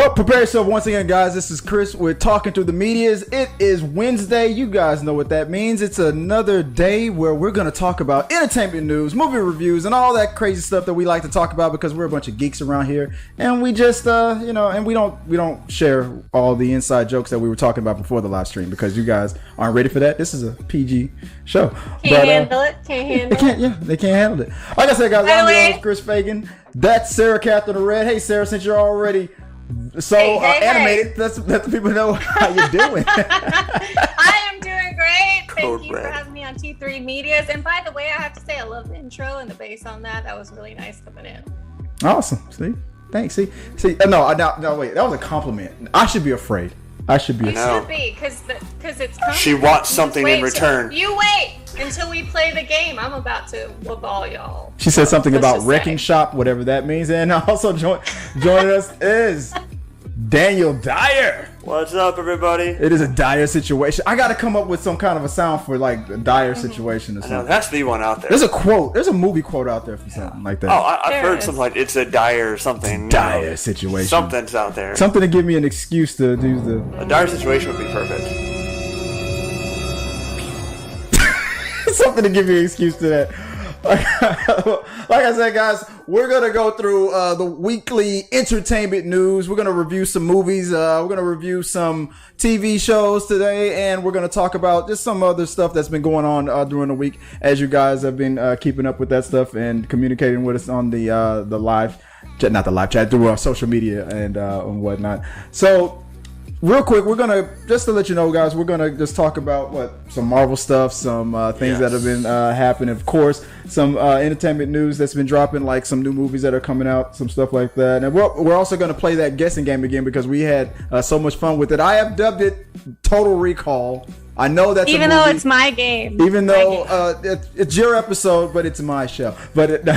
Well, prepare yourself once again, guys. This is Chris. We're talking through the medias. It is Wednesday. You guys know what that means. It's another day where we're going to talk about entertainment news, movie reviews, and all that crazy stuff that we like to talk about because we're a bunch of geeks around here. And we just, and we don't share all the inside jokes that we were talking about before the live stream because you guys aren't ready for that. This is a PG show. Can't handle it. They can't handle it. Like I said, guys, I'm your host, Chris Fagan. That's Sarah Katherine Red. Hey, Sarah, since you're already animated, hey. Let the people know how you're doing. I am doing great. Thank you for having me on T3 Medias. And by the way, I have to say I love the intro and the bass on that. That was really nice coming in. Awesome. See? Thanks. See. No, wait. That was a compliment. I should be afraid. You should be, because it's coming. She wants something in return. You wait until we play the game. I'm about to whoop all y'all. She said something about wrecking shop, whatever that means. And also joining us is Danielle Dyer. What's up, everybody? It is a dire situation. I got to come up with some kind of a sound for like a dire situation or something. I know, that's the one out there. There's a quote. There's a movie quote out there for something like that. Oh, I've heard something like it's a dire something. Dire situation. Something's out there. Something to give me an excuse to do the... A dire situation would be perfect. Something to give you an excuse to that. Like I said, guys, we're going to go through the weekly entertainment news. We're going to review some movies. We're going to review some TV shows today. And we're going to talk about just some other stuff that's been going on during the week as you guys have been keeping up with that stuff and communicating with us on the live chat, not the live chat, through our social media and whatnot. So... real quick, we're gonna just to let you know, guys. We're gonna just talk about some Marvel stuff, some things that have been happening. Of course, some entertainment news that's been dropping, like some new movies that are coming out, some stuff like that. And we're also gonna play that guessing game again because we had so much fun with it. I have dubbed it Total Recall. I know that's even though it's my game. Even though it's your episode, but it's my show. But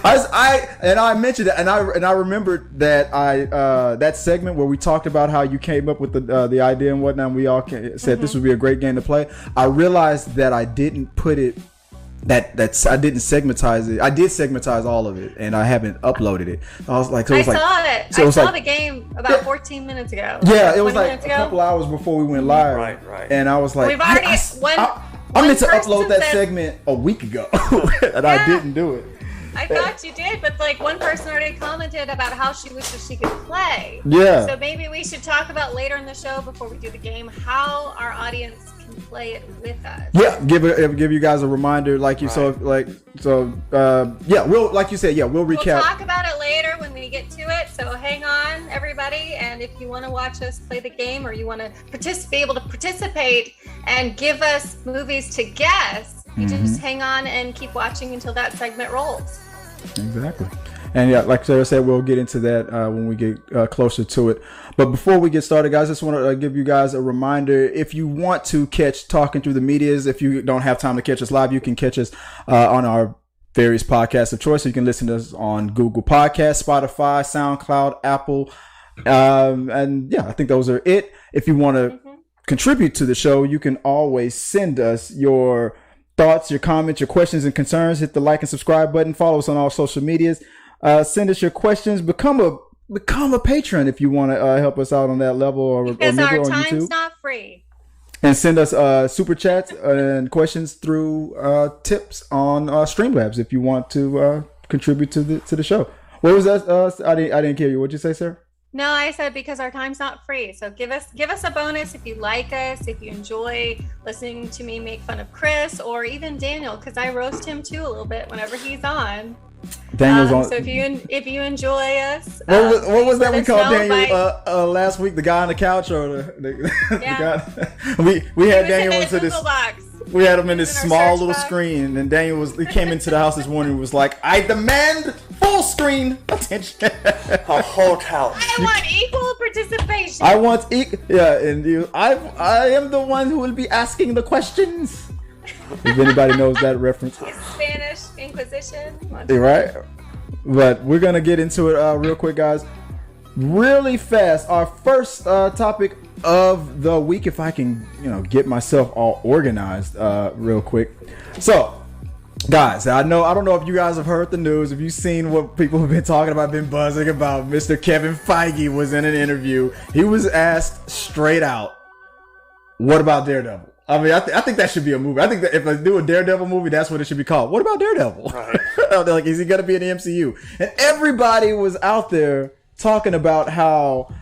I mentioned it, and I remembered that that segment where we talked about how you came up with the idea and whatnot. And we all said this would be a great game to play. I realized that I didn't put it. I didn't segmentize it. I did segmentize all of it, and I haven't uploaded it. I was like, I saw it. I saw the game about 14 minutes ago. Yeah, it was like a couple hours before we went live. Right. And I was like, we've already I meant to upload that segment a week ago, and I didn't do it. I thought you did, but like one person already commented about how she wishes she could play. Yeah. So maybe we should talk about later in the show before we do the game how our audience can play it with us. Yeah, give you guys a reminder, we'll like you said, we'll recap. We'll talk about it later when we get to it. So hang on, everybody, and if you want to watch us play the game or you want to be able to participate and give us movies to guess. You just hang on and keep watching until that segment rolls. Exactly. And yeah, like Sarah said, we'll get into that when we get closer to it. But before we get started, guys, I just want to give you guys a reminder. If you want to catch Talking Through the Medias, if you don't have time to catch us live, you can catch us on our various podcasts of choice. So you can listen to us on Google Podcasts, Spotify, SoundCloud, Apple. And yeah, I think those are it. If you want to contribute to the show, you can always send us your thoughts, your comments, your questions and concerns. Hit the like and subscribe button. Follow us on all social medias. Send us your questions. Become a patron if you want to help us out on that level, because or our on time's YouTube. Not free. And send us super chats and questions through tips on Streamlabs if you want to contribute to the show. What was that? I didn't hear you. What'd you say, sir? No, I said because our time's not free. So give us a bonus if you like us, if you enjoy listening to me make fun of Chris or even Daniel, because I roast him too a little bit whenever he's on. Daniel's on. So if you enjoy us, what was that we called Daniel last week? The guy on the couch or the guy? We had Daniel into this box. We had him in this small little screen, and Daniel he came into the house this morning and was like, "I demand full screen attention." A whole couch. I want equal participation. I want and I am the one who will be asking the questions. If anybody knows that reference. Spanish Inquisition. Right? But we're going to get into it real quick, guys. Really fast. Our first topic of the week, if I can, get myself all organized real quick. So, Guys, I don't know if you guys have heard the news, if you've seen what people have been talking about, been buzzing about. Mr. Kevin Feige was in an interview. He was asked straight out, what about Daredevil? I mean, I think that should be a movie. I think that if I do a Daredevil movie, that's what it should be called. What about Daredevil? Right. Like, is he going to be in the MCU? And everybody was out there talking about how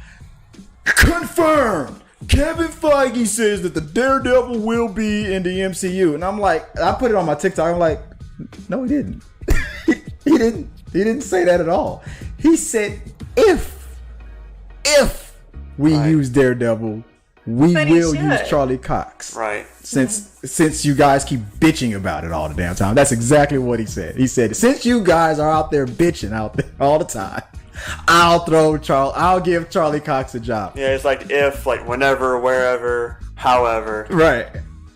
confirmed. Kevin Feige says that the Daredevil will be in the MCU. And I'm like, I put it on my TikTok. I'm like, no, he didn't. He didn't. He didn't say that at all. He said, if we use Daredevil, we will use Charlie Cox. Right. Since you guys keep bitching about it all the damn time. That's exactly what he said. He said, since you guys are out there bitching out there all the time, I'll give Charlie Cox a job. Yeah, it's like if, like whenever, wherever, however. Right.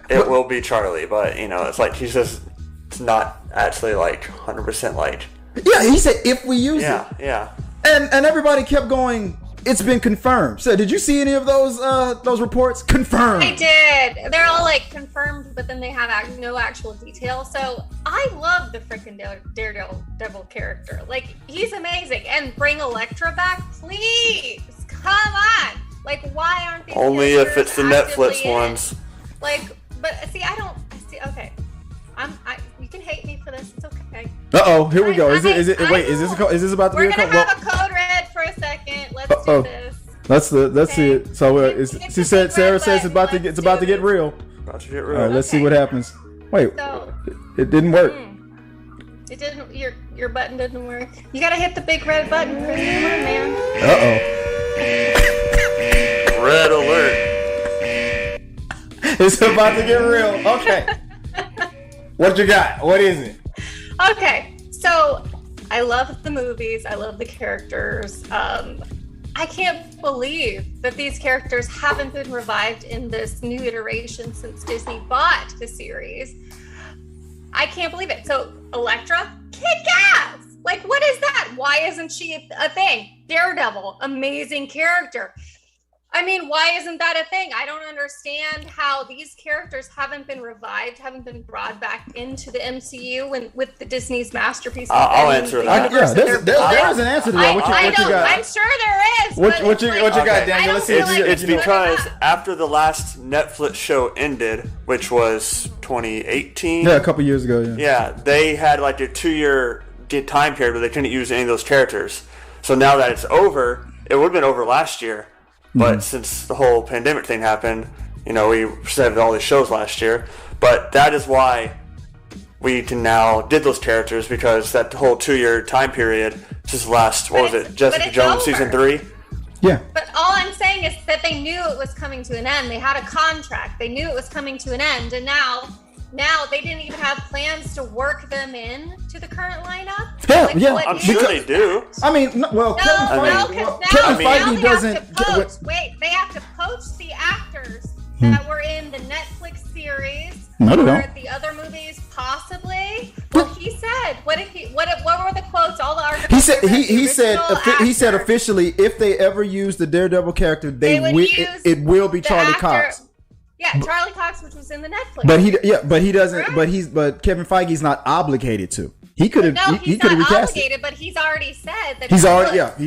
It will be Charlie, but it's like he's just, it's not actually like 100% like. Yeah, he said if we use it. Yeah. And everybody kept going, it's been confirmed. So did you see any of those reports? Confirmed. I did. They're all like confirmed, but then they have no actual detail. So I love the freaking Daredevil character. Like, he's amazing. And bring Elektra back, please. Come on. Like, why aren't these only if it's the Netflix ones? Like, but see, okay. You can hate me for this. It's okay. Here we go. Is this about to be a code? We're gonna have a code red for a second. Let's do this. Let's see it. So she said, Sarah says it's about to get real. About to get real. All right, let's see what happens. Wait, it didn't work. It didn't. Your button didn't work. You gotta hit the big red button, Chris. Come on, man. Red alert. It's about to get real. Okay. What you got? What is it? Okay, so I love the movies. I love the characters. I can't believe that these characters haven't been revived in this new iteration since Disney bought the series. I can't believe it. So Elektra, kick ass! Like, what is that? Why isn't she a thing? Daredevil, amazing character. I mean, why isn't that a thing? I don't understand how these characters haven't been revived, haven't been brought back into the MCU with the Disney's masterpiece. I'll answer that. There is an answer to that. What you got? I'm sure there is. What you got, Daniel? Let's see. It's because after the last Netflix show ended, which was 2018. Yeah, a couple years ago. Yeah, they had like a 2-year time period where they couldn't use any of those characters. So now that it's over, it would have been over last year. But since the whole pandemic thing happened, we saved all these shows last year. But that is why we now did those characters, because that whole 2-year time period just last, Jessica Jones season 3? Yeah. But all I'm saying is that they knew it was coming to an end. They had a contract. They knew it was coming to an end. And now they didn't even have plans to work them in to the current lineup. Yeah. I'm sure they do. I mean, Kevin Feige doesn't. They have to poach the actors that were in the Netflix series or the other movies, possibly. Well, he said, what were the quotes? All the articles. He said officially, if they ever use the Daredevil character, it will be Charlie Cox. Yeah, Charlie Cox, which was in the Netflix. But he doesn't. But Kevin Feige's not obligated to. He could have. He could have recast it. But he's already said that. He's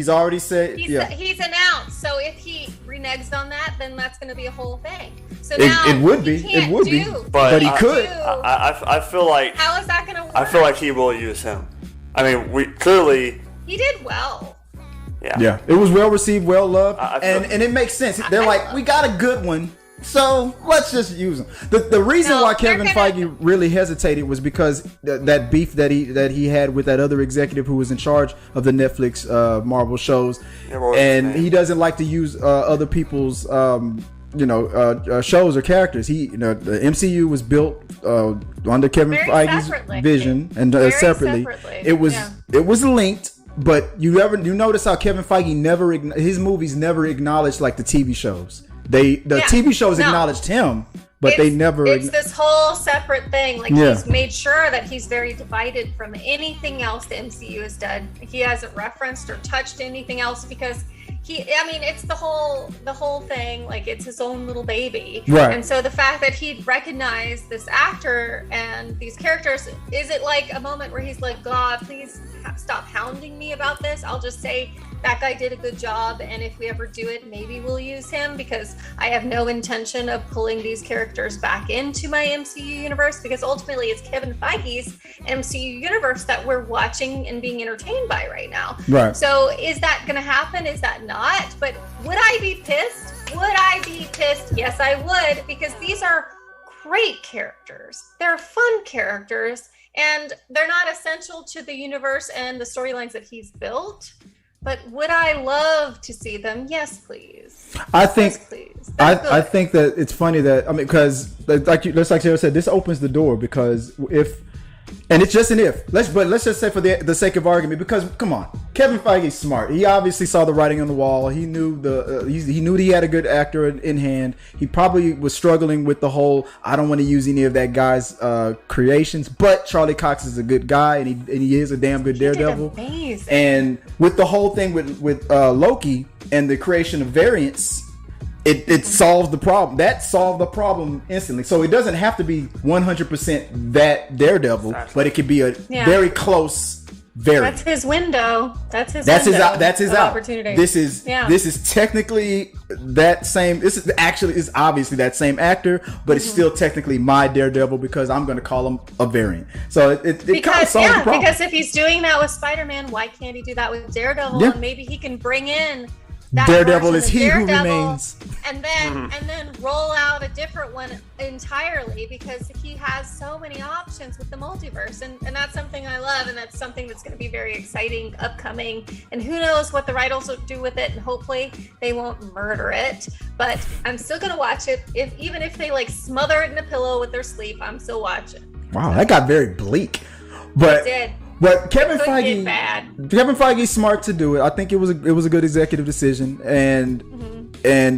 already said. He's announced. So if he reneges on that, then that's going to be a whole thing. So it would be. But he could. I feel like. How is that going to work? I feel like he will use him. I mean, he did well. Yeah. It was well received, well loved, and it makes sense. They're like, we got a good one. So let's just use him. The reason why Kevin Feige really hesitated was because that beef that he had with that other executive who was in charge of the Netflix Marvel shows, and he doesn't like to use other people's shows or characters. The MCU was built under Kevin Feige's vision and separately. It was linked. But you notice how Kevin Feige his movies never acknowledged like the TV shows. The TV shows acknowledged him, but they never. It's this whole separate thing. Like he's made sure that he's very divided from anything else the MCU has done. He hasn't referenced or touched anything else because it's the whole thing, like it's his own little baby. Right. And so the fact that he'd recognize this actor and these characters, is it like a moment where he's like, God, please stop hounding me about this? I'll just say that guy did a good job, and if we ever do it, maybe we'll use him, because I have no intention of pulling these characters back into my MCU universe, because ultimately it's Kevin Feige's MCU universe that we're watching and being entertained by right now. Right. So is that going to happen? Is that not? But would I be pissed? Would I be pissed? Yes, I would, because these are great characters. They're fun characters, and they're not essential to the universe and the storylines that he's built. But would I love to see them? Yes, please. I think. Yes, please. I think that it's funny that because like Sarah said, this opens the door, because if. And it's just an if. Let's just say for the sake of argument, because come on, Kevin Feige's smart. He obviously saw the writing on the wall. He knew he knew he had a good actor in hand. He probably was struggling with the whole, I don't want to use any of that guy's creations, but Charlie Cox is a good guy, and he is a damn good Daredevil. Amazing. And with the whole thing with Loki and the creation of variants, It solved the problem. That solved the problem instantly. So it doesn't have to be 100% that Daredevil, but it could be a very close variant. That's his window. That's his opportunity. This is technically that same. This is obviously that same actor, but it's still technically my Daredevil, because I'm going to call him a variant. So it kind of solves the problem. Because if he's doing that with Spider-Man, why can't he do that with Daredevil? Yeah. And maybe he can bring in Daredevil is he who remains, and then roll out a different one entirely, because he has so many options with the multiverse, and that's something I love, and that's something that's going to be very exciting upcoming, and who knows what the writers will do with it, and hopefully they won't murder it, but I'm still going to watch it. Even if they like smother it in a pillow with their sleep, I'm still watching. Wow, that got very bleak. But it did. But Kevin Feige's smart to do it. I think it was a good executive decision, and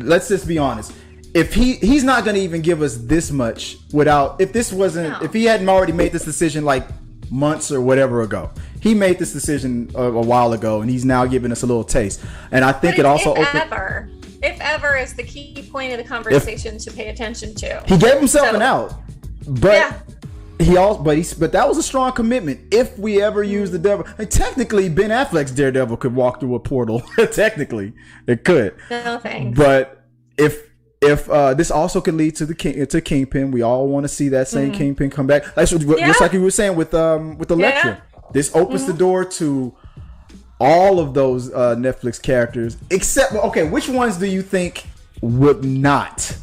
let's just be honest. If he's not going to even give us this much if he hadn't already made this decision like months or whatever ago. He made this decision a while ago, and he's now giving us a little taste. And I think if ever is the key point of the conversation to pay attention to. He gave himself an out, but. Yeah. But that was a strong commitment. If we ever use the devil, and technically Ben Affleck's Daredevil could walk through a portal. Technically, it could. No thanks. But if this also could lead to Kingpin, we all want to see that same Kingpin come back. Just like you were saying with Elektra. This opens the door to all of those Netflix characters, except which ones do you think would not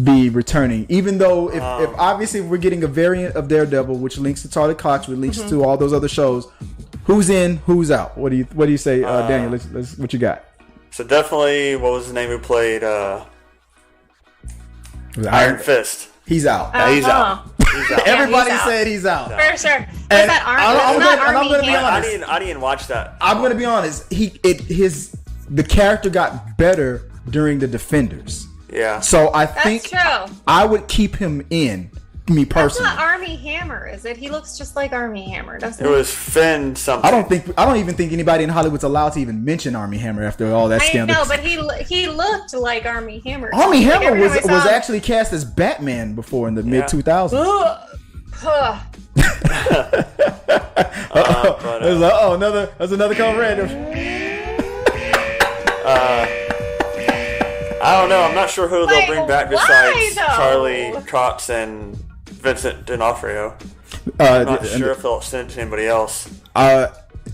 be returning? Even though if obviously we're getting a variant of Daredevil, which links to Charlie Cox, which links to all those other shows, who's in, who's out? What do you say, Daniel? Let's what you got? So definitely, what was his name who played Iron Fist? He's out. He's out. Everybody said he's out. For sure. Was that Army Hammer? I didn't watch that. I'm going to be honest. The character got better during the Defenders. Yeah. So I think that's true. I would keep him in. Me personally. That's not Army Hammer, is it? He looks just like Army Hammer, doesn't he? It was Finn something. I don't even think anybody in Hollywood's allowed to even mention Army Hammer after all that scandal. I know, but he looked like Army Hammer. Army Hammer was actually cast as Batman before in the mid 2000s. That's another call random. I don't know. I'm not sure who they'll bring back besides Charlie Cox and Vincent D'Onofrio. I'm not sure if they'll send it to anybody else.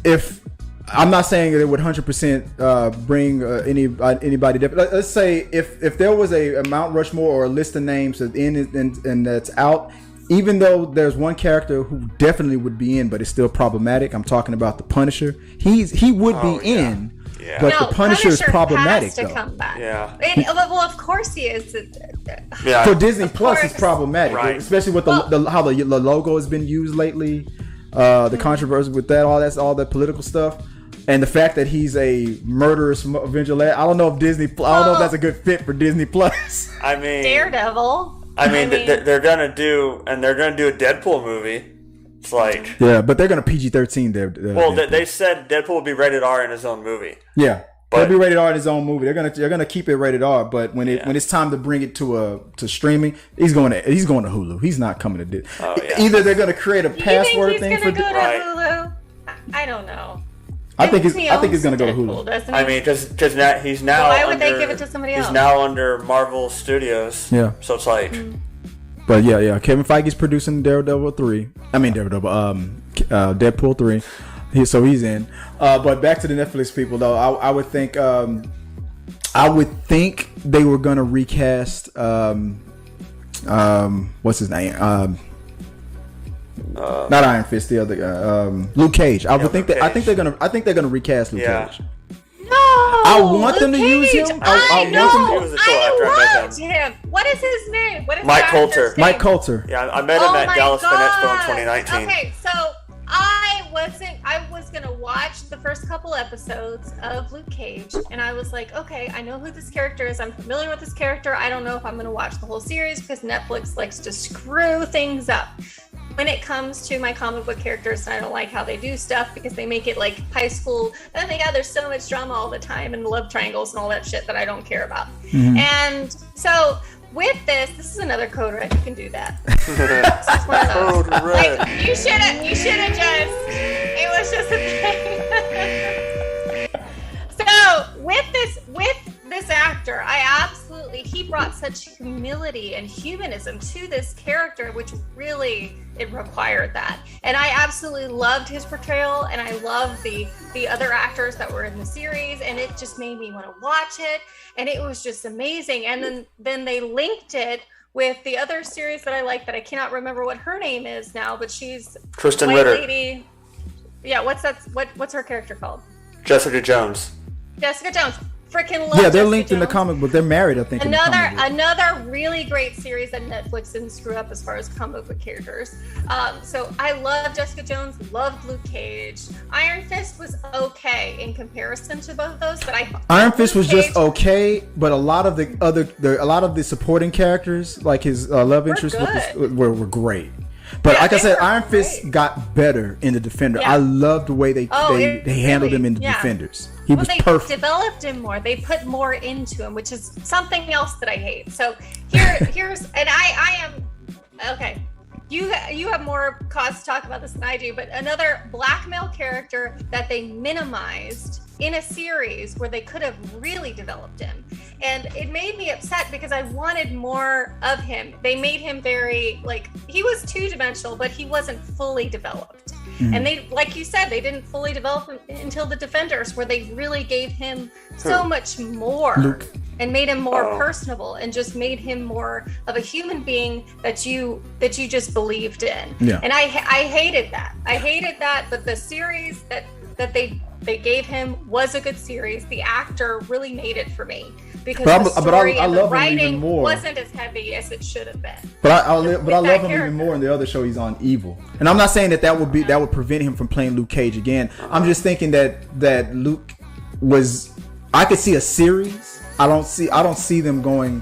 If I'm not saying they would 100% bring anybody different. Let's say if there was a Mount Rushmore or a list of names that's in and that's out, even though there's one character who definitely would be in, but it's still problematic. I'm talking about the Punisher. He would be in. Yeah. But the Punisher is problematic, has to come back. Yeah. Well, of course he is. For Disney Plus, it's problematic, right. Especially with how the logo has been used lately. The controversy with that, all that political stuff, and the fact that he's a murderous vigilante. I don't know if that's a good fit for Disney Plus. I mean, Daredevil. They're gonna do a Deadpool movie. It's like but they're gonna PG-13 there. Well, they said Deadpool will be rated R in his own movie. Yeah. He'll be rated R in his own movie. They're gonna keep it rated R, but when it's time to bring it to streaming, he's going to Hulu. He's not coming to Disney. Either they're gonna create a password thing for Hulu. I don't know. I think he's gonna go to Hulu. I mean, because now he's now. Why would they give it to somebody else? He's now under Marvel Studios. Yeah. So it's like. But yeah. Kevin Feige's producing Daredevil 3. I mean Deadpool 3. So he's in. But back to the Netflix people though, I would think they were gonna recast what's his name? Not Iron Fist, the other guy. Luke Cage. I think they're gonna recast Luke Cage. No, I want them to use him. I loved him. What is his name? What is Mike Coulter? Mike Coulter. Yeah, I met him at Dallas Fan Expo in 2019. Okay, so I was gonna watch the first couple episodes of Luke Cage, and I was like, okay, I know who this character is. I'm familiar with this character. I don't know if I'm gonna watch the whole series because Netflix likes to screw things up when it comes to my comic book characters. And I don't like how they do stuff because they make it like high school. Oh my God, there's so much drama all the time and love triangles and all that shit that I don't care about. Mm-hmm. And so with this is another code red. You can do that. It's one of those. Code red. Like, you should have just. It was just a thing. So with this actor, he brought such humility and humanism to this character, which really it required that. And I absolutely loved his portrayal, and I loved the other actors that were in the series, and it just made me want to watch it, and it was just amazing. And then they linked it with the other series that I like that I cannot remember what her name is now, but she's Kristen Ritter. Lady. Yeah, what's her character called? Jessica Jones. Jessica Jones. Freaking love. Yeah, they're Jessica linked in the Jones. comic book. They're married, I think. Another really great series that Netflix didn't screw up as far as comic book characters. So I love Jessica Jones, loved Luke Cage. Iron Fist was okay in comparison to both of those, but Iron Fist was just okay, but a lot of the supporting characters, like his love interest, were great. But like I said, Iron Fist got better in the Defender. Yeah. I loved the way they handled him in the Defenders. He was perfect. They developed him more. They put more into him, which is something else that I hate. So here's and I am okay. You have more cause to talk about this than I do, but another black male character that they minimized in a series where they could have really developed him. And it made me upset because I wanted more of him. They made him very, he was two-dimensional, but he wasn't fully developed. Mm-hmm. And they, like you said, they didn't fully develop him until the Defenders, where they really gave him so much more. Luke. And made him more personable and just made him more of a human being that you just believed in. Yeah. And I hated that. But the series that they gave him was a good series. The actor really made it for me because the story and the writing wasn't as heavy as it should have been. But I love him even more in the other show he's on, Evil. And I'm not saying that would prevent him from playing Luke Cage again. I'm just thinking that Luke was. I could see a series. I don't see them going,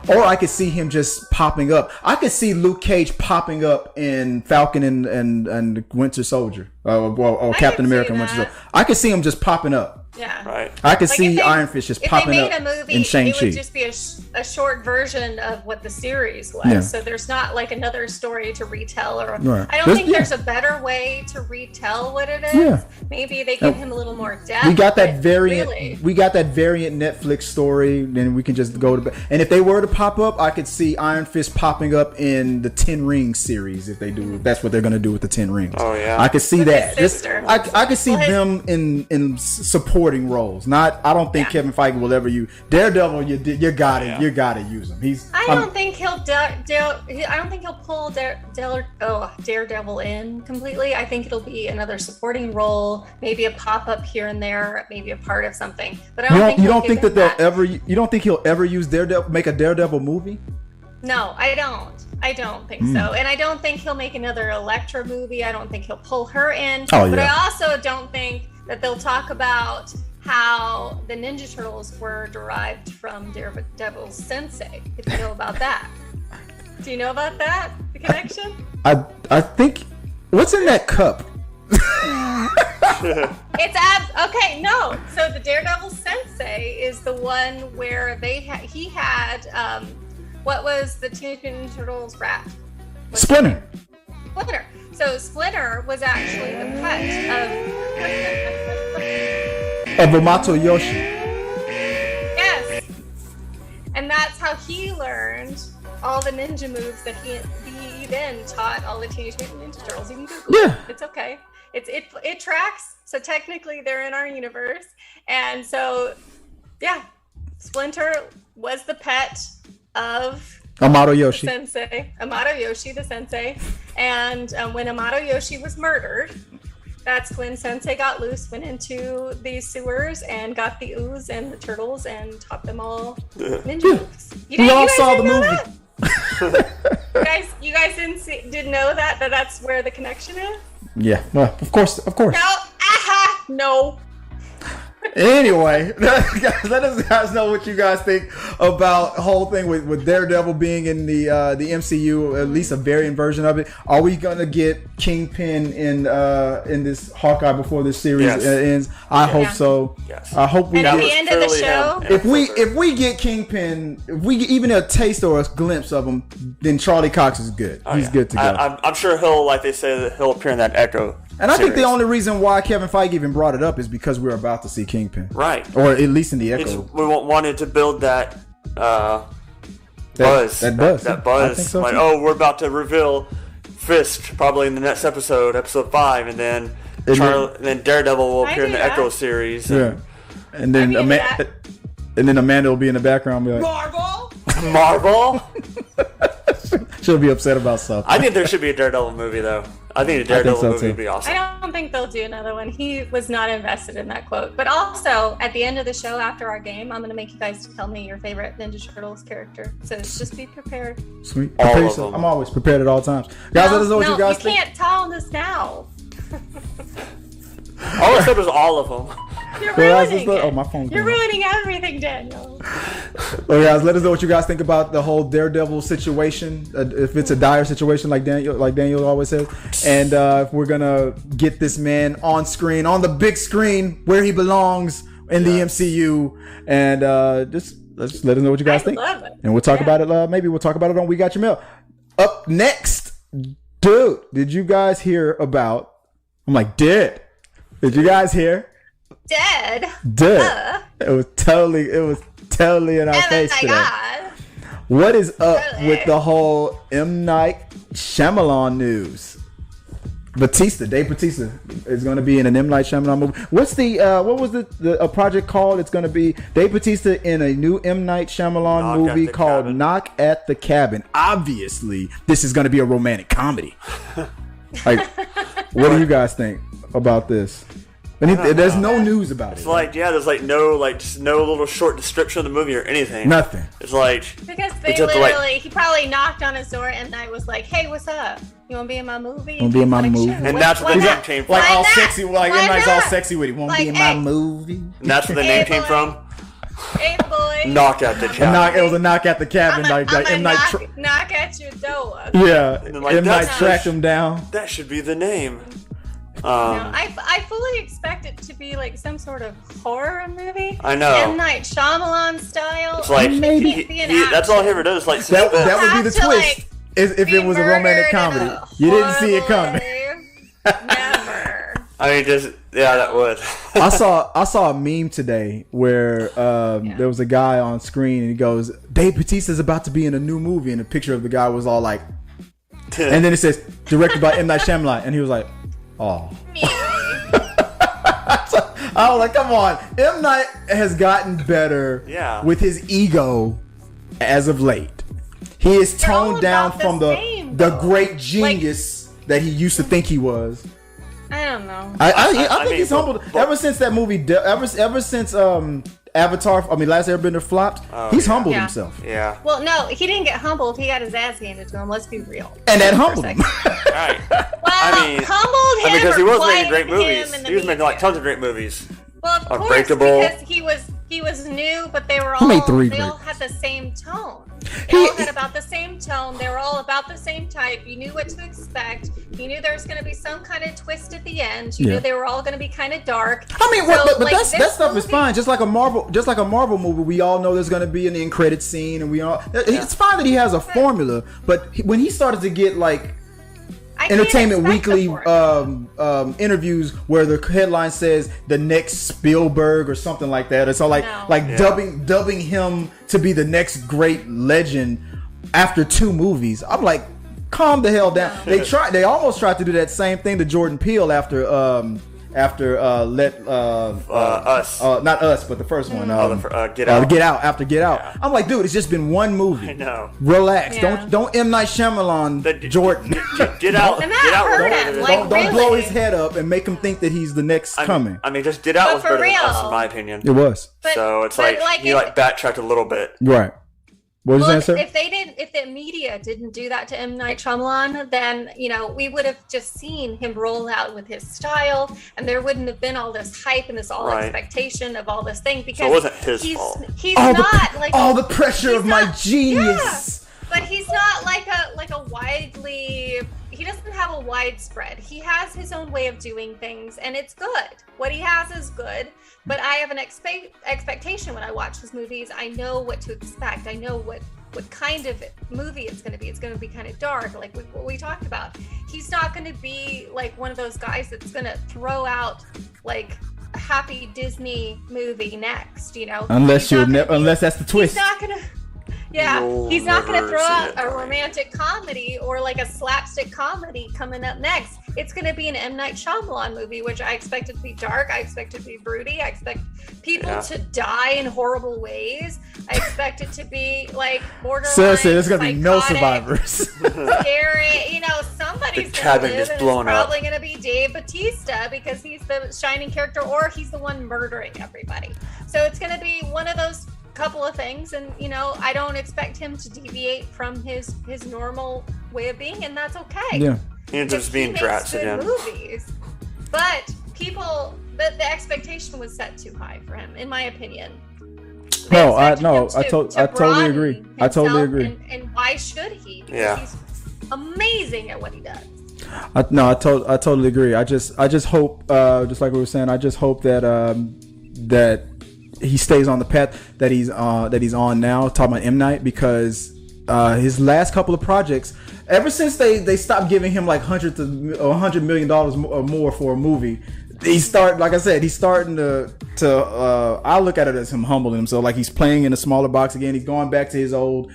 or I could see him just popping up. I could see Luke Cage popping up in Falcon and Winter Soldier, or Captain America and Winter Soldier. I could see him just popping up. Yeah, right. I could see Iron Fist just popping up in Shang-Chi. It would just be a short version of what the series was. Yeah. So there's not another story to retell, or I don't think there's a better way to retell what it is. Yeah. Maybe they give him a little more depth. We got that variant. Really. We got that variant Netflix story. Then we can just go to. And if they were to pop up, I could see Iron Fist popping up in the 10 Rings series. If they do, that's what they're going to do with the 10 Rings. Oh yeah, I could see that. I could see them in support roles. I don't think Kevin Feige will ever use Daredevil. You gotta use him. I don't think he'll pull Daredevil in completely. I think it'll be another supporting role, maybe a pop up here and there, maybe a part of something. But you don't think he'll ever use Daredevil, make a Daredevil movie? No, I don't think so. And I don't think he'll make another Elektra movie. I don't think he'll pull her in. But I also don't think that they'll talk about how the Ninja Turtles were derived from Daredevil's sensei. If you know about that. Do you know about that? The connection? I think, what's in that cup? Okay, no. So the Daredevil Sensei is the one where he had what was the Teenage Mutant Ninja Turtles rat? Splinter. So Splinter was actually the pet Of Amato Yoshi. Yes. And that's how he learned all the ninja moves that he then taught all the Teenage Mutant Ninja Turtles. You can Google it. It's okay. It tracks. So technically they're in our universe. And so, yeah, Splinter was the pet of Amato Yoshi. Amato Yoshi, the sensei. And when Amato Yoshi was murdered, that's when Sensei got loose, went into these sewers and got the ooze and the turtles and taught them all ninja moves. We all saw the movie. You guys didn't know that's where the connection is? Yeah, well, of course. No, no. Anyway, guys, let us guys know what you guys think about the whole thing with Daredevil being in the MCU, at least a variant version of it. Are we gonna get Kingpin in this Hawkeye before this series ends? I hope so. Yes. I hope we and at the end of the show, if we get Kingpin, if we get even a taste or a glimpse of him, then Charlie Cox is good. He's good to go. I'm sure he'll, like they say, that he'll appear in that Echo. And I think the only reason why Kevin Feige even brought it up is because we're about to see Kingpin. Right. Or at least in the Echo. We wanted to build that buzz. That buzz. That buzz. I think so, like, we're about to reveal Fisk probably in the next episode 5, and then Daredevil will appear in the Echo series. And then Amanda will be in the background and be like, Marvel? She'll be upset about something. I think there should be a Daredevil movie, though. I think a Daredevil movie would be awesome. I don't think they'll do another one. He was not invested in that quote. But also, at the end of the show, after our game, I'm going to make you guys tell me your favorite Ninja Turtles character. So just be prepared. Sweet. Prepare yourself. I'm always prepared at all times. Guys, let us know what you guys think. You can't tell us now. All I said was all of them. You're ruining it. Oh, my phone. You're ruining everything, Daniel. Well, guys, let us know what you guys think about the whole Daredevil situation. If it's a dire situation, like Daniel always says, and if we're gonna get this man on screen, on the big screen, where he belongs in the MCU, and just let us know what you guys think. Love it. And we'll talk about it. Maybe we'll talk about it on We Got Your Mail. Up next, dude, did you guys hear about? I'm like, Did you guys hear? Dead. It was totally in our face today. God. What is up with the whole M. Night Shamalan news? Dave Bautista is going to be in an M. Night Shamalan movie. What's what was the project called? It's going to be Dave Bautista in a new M. Night Shamalan movie called Knock at the Cabin. Obviously, this is going to be a romantic comedy. Like, what do you guys think about this? And there's no news about it. It's like, there's like no little short description of the movie or anything. Nothing. It's like because he probably knocked on his door and I was like, "Hey, what's up? You want to be in my movie?" Want to be in my movie? And that's where the name came from. Like all sexy, like M. Night's all sexy with it. Want to be in my movie? And that's where the name came from. Hey, boy. Knock at the cabin. It was a knock at the cabin. I'm M. Night knock at your door. Yeah. M. Night tracked him down. That should be the name. I fully expect it to be like some sort of horror movie. I know. M. Night Shyamalan style. It's like that's all he ever does. Like that would be the twist. If it was a romantic comedy, you didn't see it coming. Never. I mean, that would. I saw a meme today where there was a guy on screen and he goes, "Dave Bautista's about to be in a new movie," and the picture of the guy was all like, and then it says directed by M. Night Shyamalan, and he was like, "Oh." I was like, come on. M. Night has gotten better with his ego as of late. He is toned down from the great genius that he used to think he was. I don't know. I think he's humbled. Ever since that movie, ever since Avatar, Last Airbender flopped, he's humbled himself. Yeah. Well, no, he didn't get humbled. He got his ass handed to him. Let's be real. And that humbled him. Right. Well, humbled him because he was making great movies. He was making like tons of great movies. Well, of course, because he was new, but they were all had the same tone. They all had about the same tone. They were all about the same type. You knew what to expect. You knew there was going to be some kind of twist at the end. You knew they were all going to be kind of dark. I mean, but that stuff is fine. Just like a Marvel movie, we all know there's going to be an end credit scene, and it's fine that he has a formula. But when he started to get like Entertainment Weekly interviews where the headline says the next Spielberg or something like that, it's all dubbing him to be the next great legend after 2 movies. I'm like, calm the hell down. No. They almost tried to do that same thing to Jordan Peele after Us. Not Us, but the first one. Get Out. Get Out. Yeah. I'm like, dude, it's just been 1 movie. I know. Relax. Yeah. Don't M. Night Shyamalan Jordan. Get Out. Don't blow his head up and make him think that he's the next coming. I mean, just Get Out was better than Us, in my opinion. It was. So it's like you backtracked a little bit. Right. What was that, sir? If the media didn't do that to M. Night Shyamalan, then we would have just seen him roll out with his style, and there wouldn't have been all this hype and this expectation of all this thing, because so it wasn't his fault. He's not like all the pressure of my genius. Yeah, but he's not like a widely. He doesn't have a widespread. He has his own way of doing things, and it's good. What he has is good. But I have an expectation when I watch his movies. I know what to expect. I know what kind of movie it's going to be. It's going to be kind of dark, like what we talked about. He's not going to be like one of those guys that's going to throw out like a happy Disney movie next, Unless that's the twist. He's not going to. Yeah, he's not going to throw out a romantic comedy or like a slapstick comedy coming up next. It's going to be an M. Night Shyamalan movie, which I expect it to be dark. I expect it to be broody. I expect people to die in horrible ways. I expect it to be like borderline. Seriously, there's going to be no survivors. Scary. Somebody's going to live, and it's probably going to be Dave Bautista because he's the shining character, or he's the one murdering everybody. So it's going to be one of those couple of things, and I don't expect him to deviate from his normal way of being, and that's okay. Yeah, he ends up being Drax again. Movies, but people, the expectation was set too high for him, in my opinion. I totally agree. I totally agree. And why should he? Yeah, he's amazing at what he does. I totally agree. I just hope, just like we were saying, I just hope that he stays on the path that he's on now, talking about M. Night, because his last couple of projects, ever since they stopped giving him like $100 million or more for a movie, he's starting to I look at it as him humbling himself, like he's playing in a smaller box again. He's going back to his old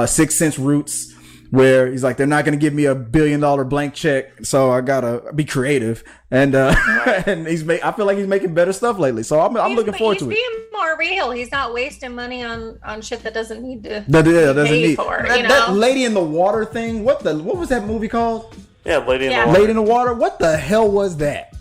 Sixth Sense roots, where he's like, they're not going to give me $1 billion blank check, so I gotta be creative. And and I feel like he's making better stuff lately. So I'm looking forward to it. He's being more real. He's not wasting money on shit that doesn't need to pay for. That Lady in the Water thing. What was that movie called? Yeah, Lady in the Water. Lady in the Water. What the hell was that?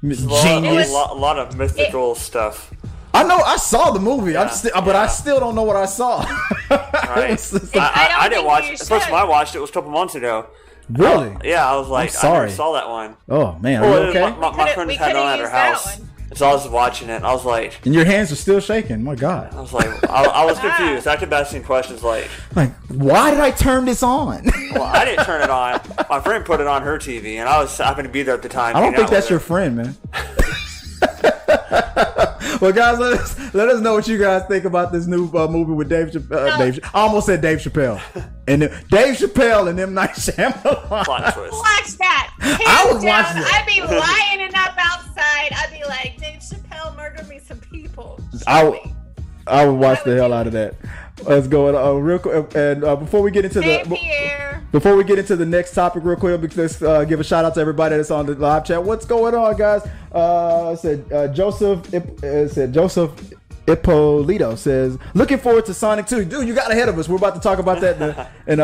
Genius. A lot of mythical stuff. I know I saw the movie, but I still don't know what I saw. Right. I didn't watch it. The first time I watched it was a couple months ago. Really? I was like, I never saw that one. Oh man, are you okay? My friend had it on at her house. So I was watching it, and I was like... And your hands are still shaking. My God. I was like... I was confused. I kept asking questions like... why did I turn this on? Well, I didn't turn it on. My friend put it on her TV, and I happened to be there at the time. I don't think that's your friend, man. Well, guys, let us know what you guys think about this new movie with Dave Chappelle. I almost said Dave Chappelle. And Dave Chappelle and M. Night Shyamalan. Plot twist. Watch that. I was watching it. I'd be lining up outside. I'd be like, Dave Chappelle murdered me some people. I would watch the hell out of that. Let's go real quick. And before we get into the next topic, real quick, let's give a shout out to everybody that's on the live chat. What's going on, guys? Joseph Ippolito says, looking forward to Sonic 2. Dude, you got ahead of us. We're about to talk about that in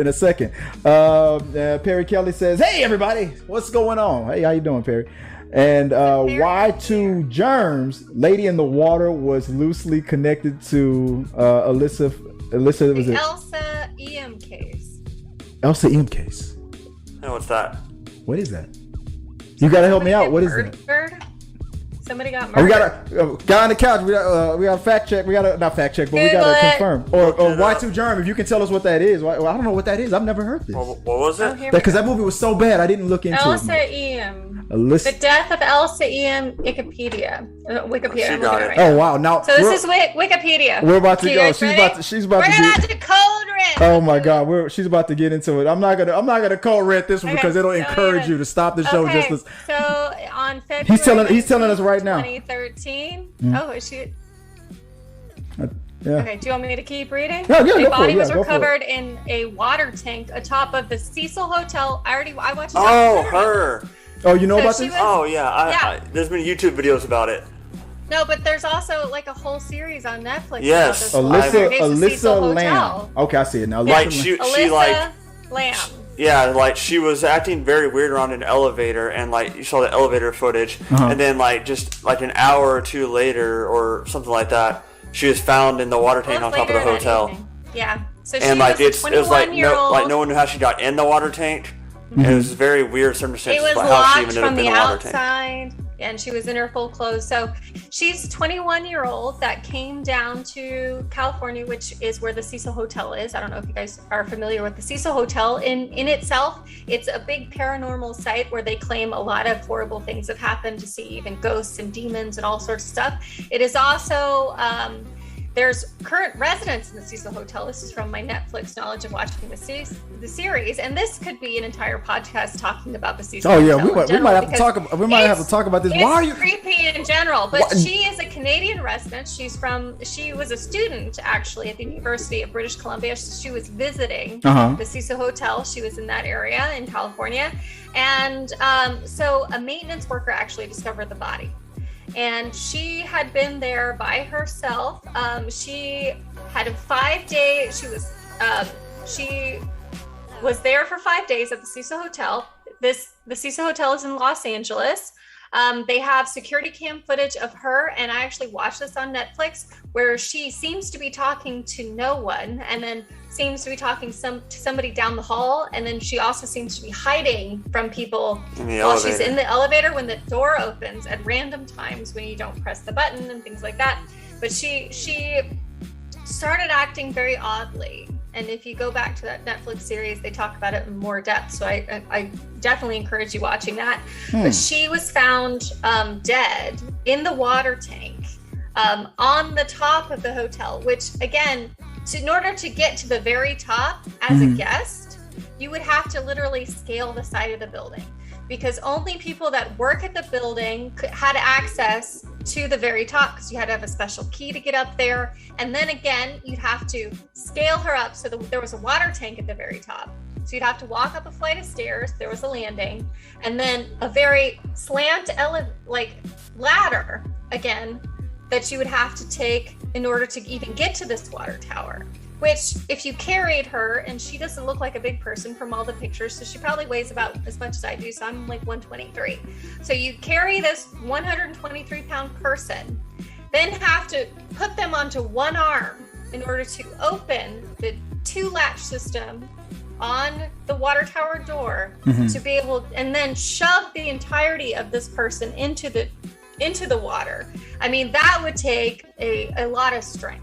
a second. Perry Kelly says, hey everybody, what's going on? Hey, how you doing, Perry? And Y2 Germs, Lady in the Water was loosely connected to Elsa EM case. Elsa EM case. Oh, what's that? What is that? You gotta help me out. What is that? Somebody got We murdered. got a guy on the couch. We got a fact check. We got a not fact check, but we got Google to it. confirm. Or Y2 Germ, if you can tell us what that is. Well, I don't know what that is. I've never heard this. What was it? Because that movie was so bad, I didn't look into Elsa it. Eam. Elisa. The death of Elsa Eam. Wikipedia. Wikipedia. She I'm got looking it. right Oh now. wow! Now So this is Wikipedia. we're about to You go. guys She's ready? about to. She's about We're to about get. to code red. Oh my God! She's about to get into it. I'm not gonna code red this one Okay, because it'll so encourage yeah. you to stop the show. Okay, Just so on February he's telling us right now. 2013. Oh, is she? Yeah. Okay, do you want me to keep reading? Yeah, The go for body it. was Yeah, go for it. recovered in a water tank atop of the Cecil Hotel. I watched the Oh, documentary. her. Oh, you know So about she this? was- Oh, yeah. Yeah. There's been YouTube videos about it. No, but there's also like a whole series on Netflix. Yes. about this woman. It's the Alyssa Cecil Lamb. Hotel. Okay, I see it now. Like, Alyssa she Alyssa like, Lamb. yeah, like, she was acting very weird around an elevator, and, like, you saw the elevator footage, and then, like, just, like, an hour or two later, or something like that, she was found in the water tank Well, on top of the later that hotel. evening. Yeah. So she And, like, was a it was, like, 21-year-old. no one knew how she got in the water tank. And it was very weird circumstances It was about how she locked even ended up from in the the water tank. outside, and she was in her full clothes. So she's a 21-year-old that came down to California, which is where the Cecil Hotel is. I don't know if you guys are familiar with the Cecil Hotel. In itself, it's a big paranormal site where they claim a lot of horrible things have happened, to see even ghosts and demons and all sorts of stuff. It is also there's current residents in the Cecil Hotel. This is from my Netflix knowledge of watching the series, and this could be an entire podcast talking about the Cecil Oh yeah, Hotel we might have to talk about. We might have to talk about this. It's Why are you? creepy in general, but What? she is a Canadian resident. She was a student actually at the University of British Columbia. She was visiting the Cecil Hotel. She was in that area in California, and so a maintenance worker actually discovered the body. And she had been there by herself. She had 5 days. She was there for 5 days at the Cecil Hotel. The Cecil Hotel is in Los Angeles. They have security cam footage of her, and I actually watched this on Netflix, where she seems to be talking to no one, and then seems to be talking to somebody down the hall, and then she also seems to be hiding from people while she's in the elevator when the door opens at random times when you don't press the button and things like that. But she started acting very oddly. And if you go back to that Netflix series, they talk about it in more depth. So I definitely encourage you watching that. But she was found dead in the water tank on the top of the hotel, which again, in order to get to the very top as a guest, you would have to literally scale the side of the building, because only people that work at the building had access to the very top, because you had to have a special key to get up there. And then again, you'd have to scale her up so that there was a water tank at the very top. So you'd have to walk up a flight of stairs. There was a landing, and then a very slant ladder again that you would have to take in order to even get to this water tower. Which, if you carried her, and she doesn't look like a big person from all the pictures, so she probably weighs about as much as I do, so I'm like 123. So you carry this 123-pound person, then have to put them onto one arm in order to open the two-latch system on the water tower door to be able, and then shove the entirety of this person into the water. I mean, that would take a lot of strength.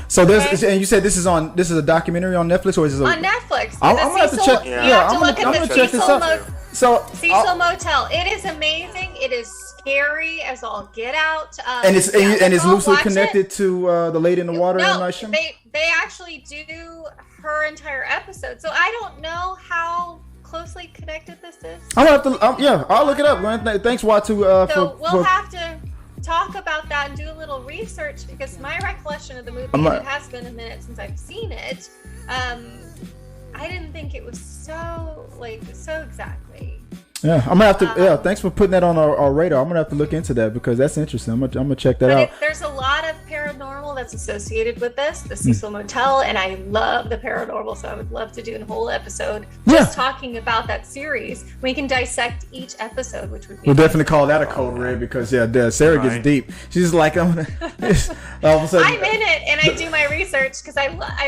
So there's, and you said this is a documentary on Netflix, or is this on Netflix? I'm gonna have to check. You have to look at the check this Cecil out. So Cecil Motel. It is amazing. It is scary as all get out. And it's loosely watch connected to the Lady in the Water. No, they actually do her entire episode. So I don't know how closely connected this is. I'm gonna have to. I'll look it up. Thanks, Y2. So we'll have to talk about that and do a little research, because my recollection of the movie, and it has been a minute since I've seen it, I didn't think it was so exactly. Yeah, I'm gonna have to. Thanks for putting that on our radar. I'm gonna have to look into that, because that's interesting. I'm gonna check that out. There's a lot of paranormal that's associated with this, the Cecil Motel, and I love the paranormal, so I would love to do a whole episode just talking about that series. We can dissect each episode, which would be. We'll definitely call that a code red, because Sarah gets deep. She's like, all of a sudden. I'm in it, and I do my research because I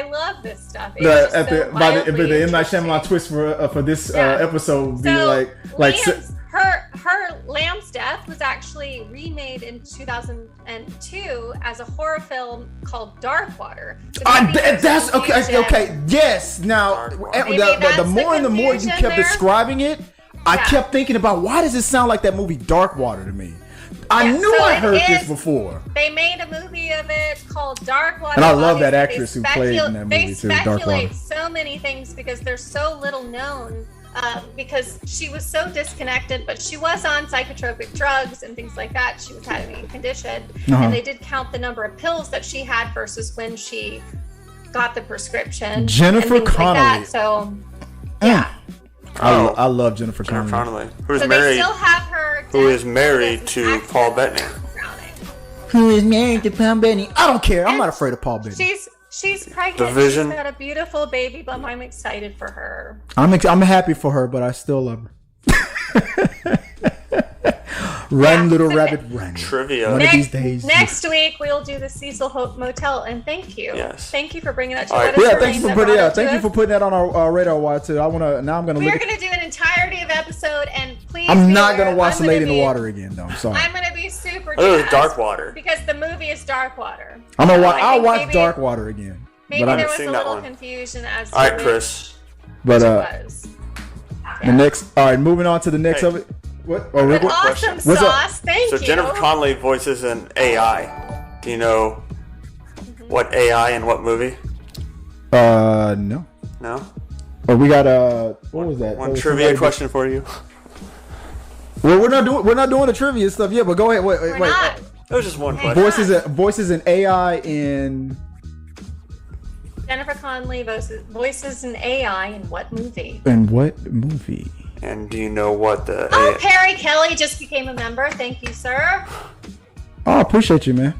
love this stuff. The M. Night Shyamalan twist for this episode would be her her Lamb's Death was actually remade in 2002 as a horror film called Dark Water. So that's okay. Okay, yes. Now, the more and the more you kept describing it, I kept thinking about, why does it sound like that movie Dark Water to me? I knew I heard this before. They made a movie of it called Dark Water. And I love that actress who played in that movie too, Dark Water. They speculate so many things because they're so little known. Because she was so disconnected, but she was on psychotropic drugs and things like that. She was having a condition, and they did count the number of pills that she had versus when she got the prescription. Jennifer Connelly. Like that. So, yeah. I love Jennifer Connelly. Who is married to Paul Bettany. Who is married to Paul Bettany? I don't care. I'm not afraid of Paul Bettany. She's pregnant. She's got a beautiful baby bump. I'm excited for her. I'm happy for her, but I still love her. Run, little rabbit, run. Trivia. One of these days. Next week we'll do the Cecil Hope Motel, and thank you. Yes. Thank you for bringing that to us. Yeah, thank you for putting that on our radar wire too. I'm gonna do an entirety of episode, and please. I'm not gonna watch The Lady in the Water again, though. I'm sorry. I'm gonna be super. Oh, Dark Water. Because the movie is Dark Water. I'll watch Dark Water again. Maybe there was a little confusion as to. All right, Chris. But the next. All right, moving on to the next of it. What? Oh, An awesome sauce. Thank you. So Jennifer Connelly voices an AI. Do you know what AI and what movie? No. No. Oh, we got what was that? One trivia question for you. Well, we're not doing the trivia stuff yet. But go ahead. Wait. It was just one question. Voices an AI in. Jennifer Connelly voices an AI in what movie? In what movie? And do you know what the... Perry Kelly just became a member. Thank you, sir. Oh, I appreciate you, man.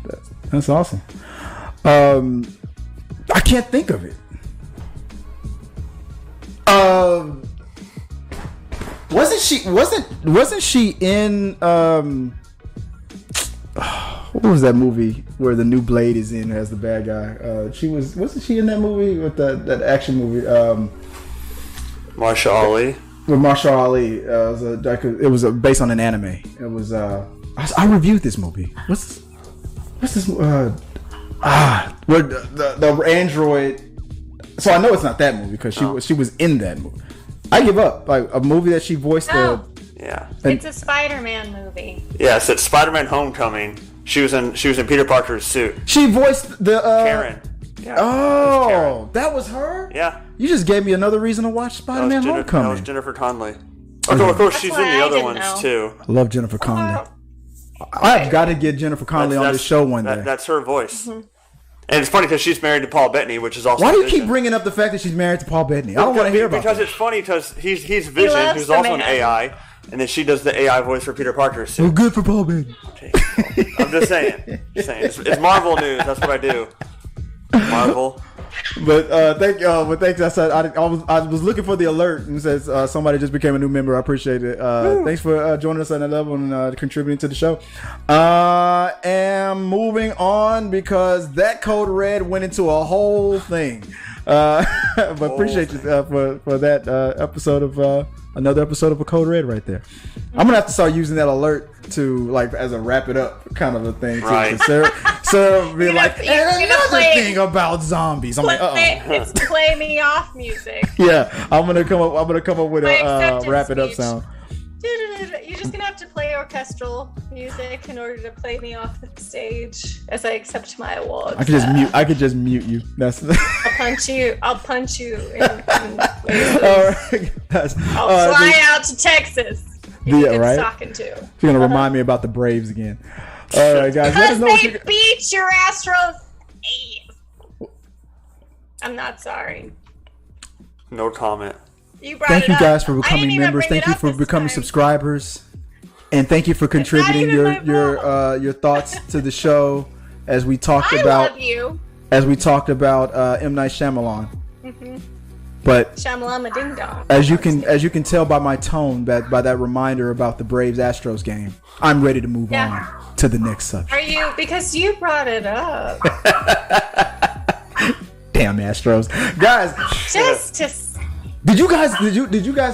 That's awesome. I can't think of it. Wasn't she in what was that movie where the new Blade is in as the bad guy? Wasn't she in that movie with that action movie? Marsha Ali. With Marsha Ali, it was based on an anime. It was I reviewed this movie. What's this? Where the android. So I know it's not that movie because she was in that movie. I give up. Like a movie that she voiced. Yeah. It's a Spider-Man movie. Yes, it's Spider-Man: Homecoming. She was in Peter Parker's suit. She voiced the Karen. Yeah, oh, that was her? Yeah. You just gave me another reason to watch Spider-Man: Homecoming. That was Jennifer Connelly. Of course, she's in the other ones too. I love Jennifer Connelly. I've got to get Jennifer Connelly on this show one day. That's her voice. Mm-hmm. And it's funny because she's married to Paul Bettany, which is also. Why do you keep bringing up the fact that she's married to Paul Bettany? I don't want to hear about that. Because it's funny because he's Vision, who's also an AI, and then she does the AI voice for Peter Parker. So. Well, good for Paul Bettany. Okay. I'm just saying. It's Marvel news. That's what I do. Marvel. But thanks. I said I was looking for the alert and says somebody just became a new member. I appreciate it. Thanks for joining us on that level and contributing to the show. And moving on because that code red went into a whole thing. But appreciate you for that episode of another episode of a code red right there. I'm gonna have to start using that alert to like as a wrap it up kind of a thing too. Right. Sarah be like, and another thing about zombies. I'm like, it's play me off music. Yeah, I'm gonna come up with a wrap it up sound. You're just gonna have to play orchestral music in order to play me off the stage as I accept my awards. I could just mute you. That's. I'll punch you. All right, guys. I'll fly out to Texas. Yeah, right. Talking to. You're gonna remind me about the Braves again. All right, guys. Because they beat your Astros. I'm not sorry. No comment. Thank you guys for becoming members. Thank you for becoming subscribers, and thank you for contributing your thoughts to the show as we talked about. Love you. As we talked about M. Night Shyamalan. Mm-hmm. But Shamalama Ding Dong. As you can tell by my tone, by that reminder about the Braves Astros game, I'm ready to move on to the next subject. Are you? Because you brought it up. Damn Astros, guys. Did you guys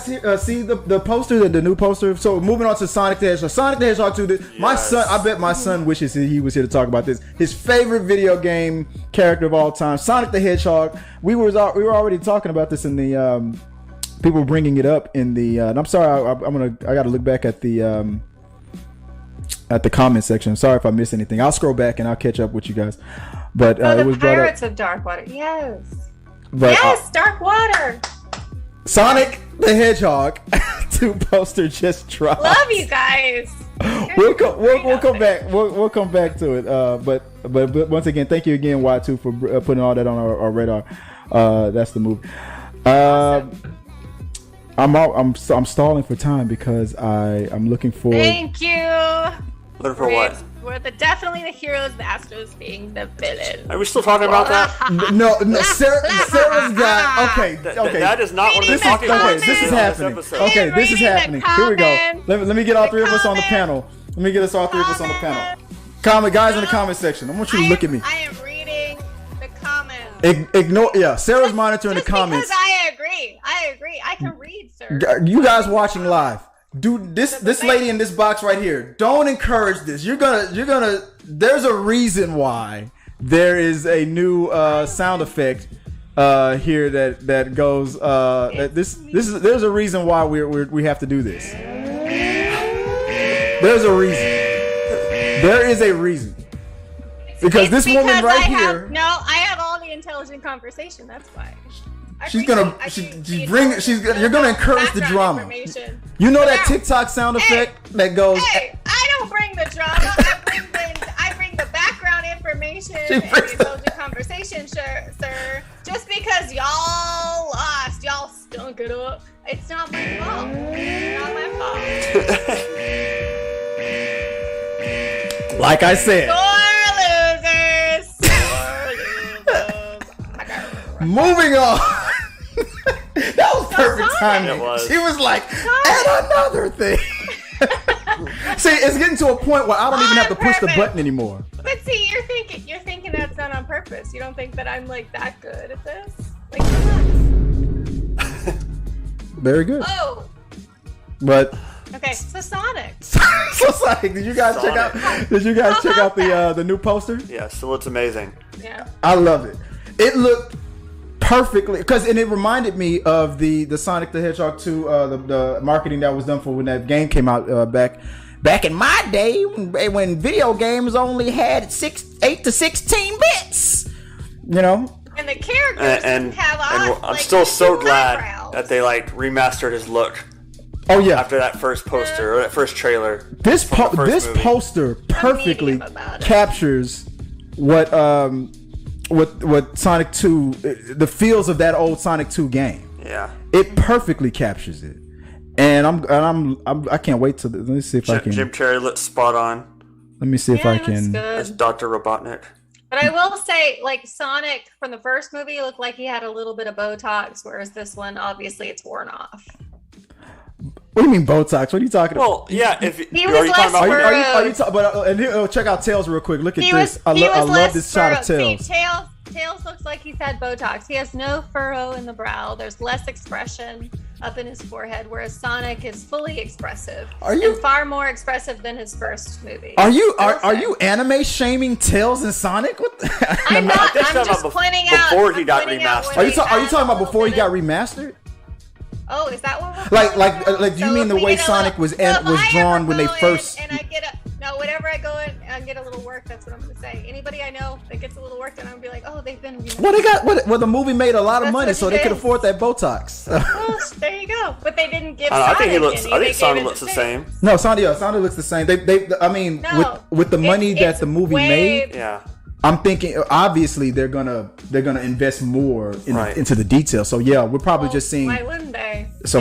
see the poster, the new poster? So moving on to Sonic the Hedgehog. Sonic the Hedgehog 2. My son, I bet my son wishes he was here to talk about this. His favorite video game character of all time, Sonic the Hedgehog. We were already talking about this in the people bringing it up in the. And I'm sorry, I got to look back at the comment section. I'm sorry if I missed anything. I'll scroll back and I'll catch up with you guys. But it was Pirates of Darkwater. Yes. But, yes, Darkwater. Sonic the Hedgehog 2 poster just dropped. Love you guys. We'll come back. We'll come back to it. But once again, thank you again, Y2, for putting all that on our radar. That's the movie. Awesome. I'm stalling for time because I'm looking for. Thank you. Looking for what? We're definitely the heroes, the Astros being the villain. Are we still talking about that? No, Sarah's got. Okay. That is not what we're talking about. Okay, this is happening. Okay, this is happening. Here we go. Let me get all three of us on the panel. Let me get us all three of us on the panel. Comment, guys, in the comment section. I want you to look at me. I am reading the comments. Ignore. Yeah, Sarah's monitoring the comments. Because I agree. I can read, sir. You guys watching live. Dude, this lady in this box right here, don't encourage this. You're gonna there's a reason why there is a new sound effect here that goes there's a reason why we have to do this. There's a reason. There is a reason. Because this woman right here. I have all the intelligent conversation, that's why. You're gonna encourage the drama. You know that TikTok sound effect that goes. Hey, I don't bring the drama. I bring the background information and the intelligent conversation, sir. Just because y'all lost, y'all stunk it up. It's not my fault. It's not my fault. Like I said. Sore losers. Moving on. That was perfect timing. She was like, and another thing. See, it's getting to a point where I don't even have to push the button anymore. But see, you're thinking that's not on purpose. You don't think that I'm like that good at this? Like, relax. Very good. Oh. But. Okay, so Sonic. So Sonic, did you guys check out the new poster? Yeah, so it's amazing. Yeah. I love it. It looked perfectly and it reminded me of the Sonic the Hedgehog 2 the marketing that was done for when that game came out back in my day when video games only had 8 to 16 bits, you know. And the characters and I'm still so glad that they remastered his look. Oh yeah. After that first poster or that first trailer. This poster perfectly captures what Sonic 2, the feels of that old Sonic 2 game. Yeah. It perfectly captures it. And I can't wait to let me see if I can. Jim Carrey looks spot on. Let me see if I can. As Dr. Robotnik. But I will say, Sonic from the first movie looked like he had a little bit of Botox, whereas this one, obviously, it's worn off. What do you mean Botox? What are you talking about? Well, yeah, if he was less furrowed. Check out Tails real quick. Look at this. I love this shot of Tails. See, Tails looks like he's had Botox. He has no furrow in the brow. There's less expression up in his forehead, whereas Sonic is fully expressive. And far more expressive than his first movie. Are you anime shaming Tails and Sonic? I'm not. I'm just pointing out before he got remastered. Are you talking about before he got remastered? Oh, is that what we're like? Do you mean the way Sonic was drawn when they first? And I get whenever I go in and get a little work, that's what I'm gonna say. Anybody I know that gets a little work, then I'm gonna be like, oh, they've been. Well, the movie made a lot of money, so they could afford that Botox. Well, there you go. But they didn't give. I think Sonic looks the same. No, Sonic looks the same. With the money that the movie made. Yeah. I'm thinking obviously they're gonna invest more into the details. So yeah, we're probably just seeing. Why wouldn't they? The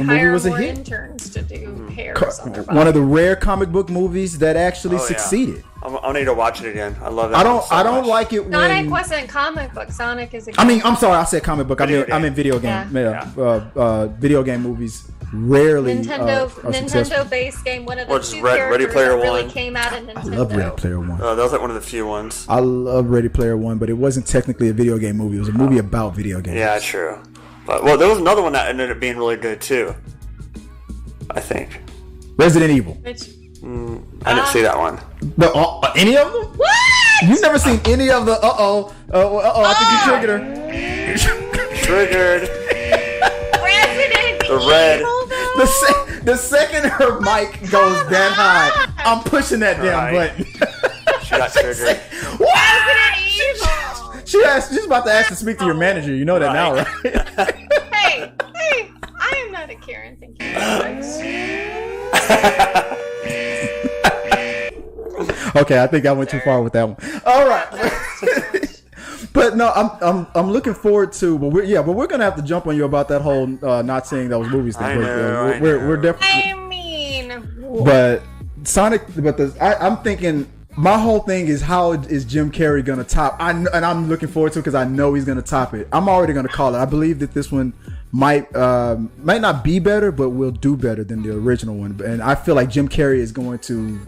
movie was a hit. Interns to do hairs on their body. One of the rare comic book movies that actually succeeded. I need to watch it again. I love it. I don't like it when Sonic wasn't comic book. Sonic is. I'm sorry. I said comic book. I meant video game. Yeah. Video game movies rarely. Nintendo-based game. One of the two characters Ready Player that One. really came out of Nintendo. I love Ready Player One. That was one of the few ones. I love Ready Player One, but it wasn't technically a video game movie. It was a movie about video games. Yeah, true. But well, there was another one that ended up being really good too. I think. Resident Evil. Which I didn't see that one. Any of them? what? You've never seen any of the? I think you triggered her. Triggered. Resident The red. Evil, though? The second her mic goes that high, I'm pushing that damn Right. button. She got triggered. Resident Evil. She's about to ask to speak to your manager. You know that now, right? Hey, I am not a Karen. Thank you very much. Okay, I think I went too far with that one. All right. But no, I'm looking forward to. But we're gonna have to jump on you about that whole not seeing those movies thing. I know. We're definitely. I mean, But Sonic, I'm thinking my whole thing is how is Jim Carrey gonna top? And I'm looking forward to it because I know he's gonna top it. I'm already gonna call it. I believe that this one might not be better, but will do better than the original one. And I feel like Jim Carrey is going to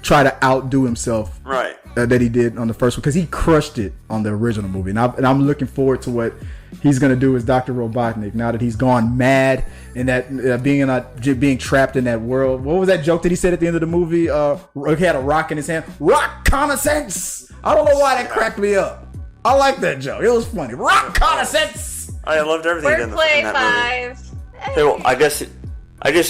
try to outdo himself, Right. That he did on the first one because he crushed it on the original movie. And I'm looking forward to what he's gonna do as Dr. Robotnik now that he's gone mad and that being trapped in that world. What was that joke that he said at the end of the movie? He had a rock in his hand. Rock common sense. I don't know why that cracked me up. I like that joke. It was funny. Rock common sense. I loved everything in wordplay that 5. movie. Hey, well, I guess you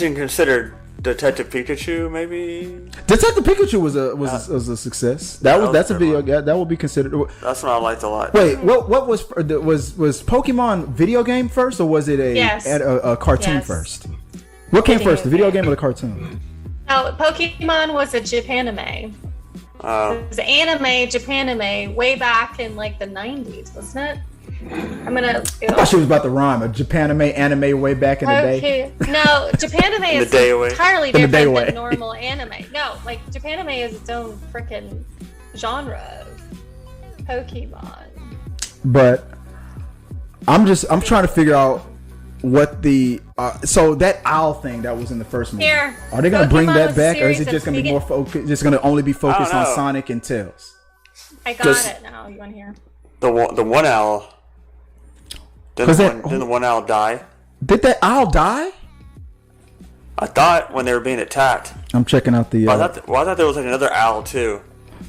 can consider Detective Pikachu maybe. Detective Pikachu was a success. That's a video. That would be considered. That's one I liked a lot. Wait, what was Pokemon video game first, or was it a cartoon first? What came first, the video game or the cartoon? No, Pokemon was a Japanime. It was anime, Japanime, way back in like the 90s, wasn't it? I thought she was about to rhyme. A anime way back in the day. Okay. No, Japanime is entirely different than normal anime. No, like Japanime is its own freaking genre of Pokemon. But I'm trying to figure out what the so that owl thing that was in the first movie. Here, are they going to bring that back, or is it just going to be more focused? Just going to only be focused on Sonic and Tails? I got it now. You want to hear? The one owl. Didn't the one owl die? Did that owl die? I thought when they were being attacked. I'm checking out the. I thought there was like another owl too.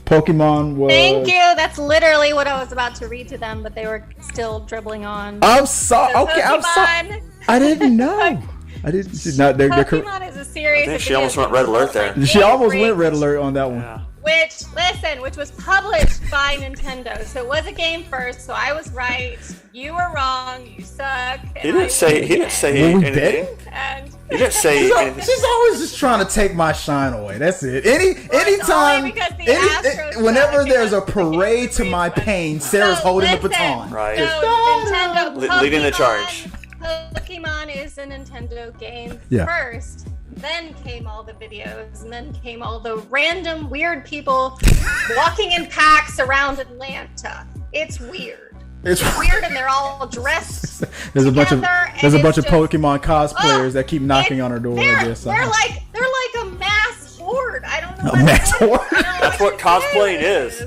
Pokemon was. Thank you. That's literally what I was about to read to them, but they were still dribbling on. I'm sorry. Okay, Pokemon. I'm sorry. I didn't know. I didn't. Pokemon is a series. I think she almost went red alert there. She almost went red alert on that one. Yeah. Which was published by Nintendo. So it was a game first, so I was right. You were wrong. You suck. He didn't say anything. And He didn't say anything. She's always just trying to take my shine away. That's it. Anytime, whenever there's a parade to my pain, Sarah's holding the baton. Right. Nintendo, leading the charge. Pokemon is a Nintendo game first. Then came all the videos, and then came all the random weird people walking in packs around Atlanta. It's weird. It's weird, and they're all dressed. There's a bunch of Pokemon cosplayers that keep knocking on her door. They're like a mass horde. I don't know. A mass horde. That's what cosplaying is.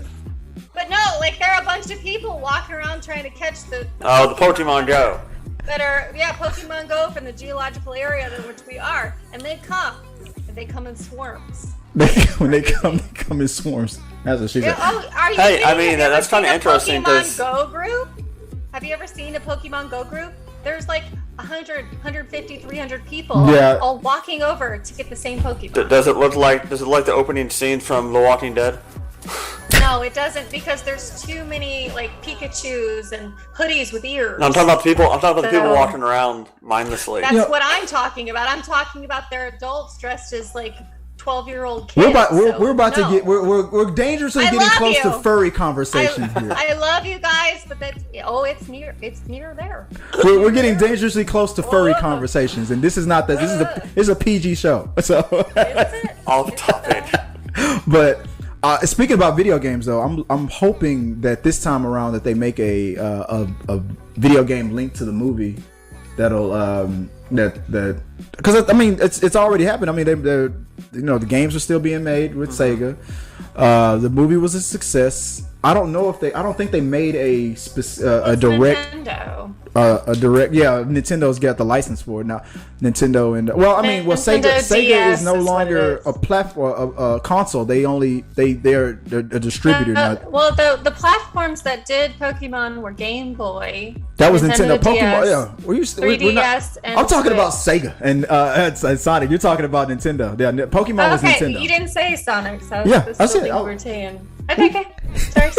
But no, like there are a bunch of people walking around trying to catch the Pokemon Go. That are Pokemon Go from the geological area in which we are, and they come in swarms. When they come in swarms. That's what she said. Hey, I mean that's kind of interesting because Pokemon Go group. Have you ever seen a Pokemon Go group? There's like 100, 150, 300 people all walking over to get the same Pokemon. Does it look like the opening scene from The Walking Dead? No, it doesn't, because there's too many like Pikachus and hoodies with ears. No, I'm talking about the people walking around mindlessly. That's what I'm talking about. I'm talking about their adults dressed as like 12-year-old kids. We're dangerously getting close to furry conversations here. I love you guys, but it's near there. We're getting dangerously close to furry conversations, and this is not that. This is a PG show. So off topic. But speaking about video games, though, I'm hoping that this time around that they make a video game link to the movie that'll because I mean it's already happened. I mean the games are still being made with Sega. The movie was a success. I don't know if I don't think they made a direct. Nintendo. A direct, yeah. Nintendo's got the license for it now. Nintendo and Sega is no longer a platform, a console. They're a distributor now. Well, the platforms that did Pokemon were Game Boy. That was Nintendo. Pokemon, DS, yeah. 3DS, and I'm talking about Switch. Sega and Sonic. You're talking about Nintendo. Yeah, Pokemon was Nintendo. You didn't say Sonic, so I said. Okay. Sorry.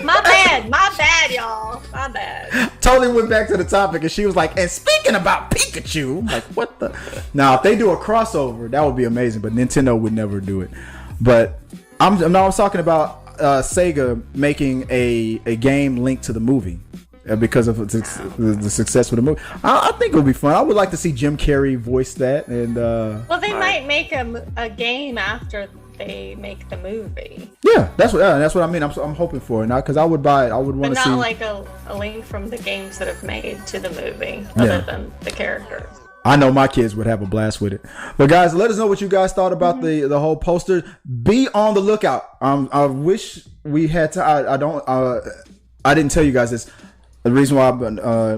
My bad, y'all. My bad. Totally went back to the topic, and she was like, "And speaking about Pikachu, I'm like, what the?" Now, if they do a crossover, that would be amazing. But Nintendo would never do it. But I was talking about Sega making a game linked to the movie because of the success of the movie. I think it would be fun. I would like to see Jim Carrey voice that. And well, they might make a game after they make the movie. Yeah, that's what I mean. I'm hoping for it now because I would buy it. I would want to see. But not like a link from the games that have made to the movie, other than the characters. I know my kids would have a blast with it. But guys, let us know what you guys thought about the whole poster. Be on the lookout. I wish we had to. I didn't tell you guys this. The reason why I've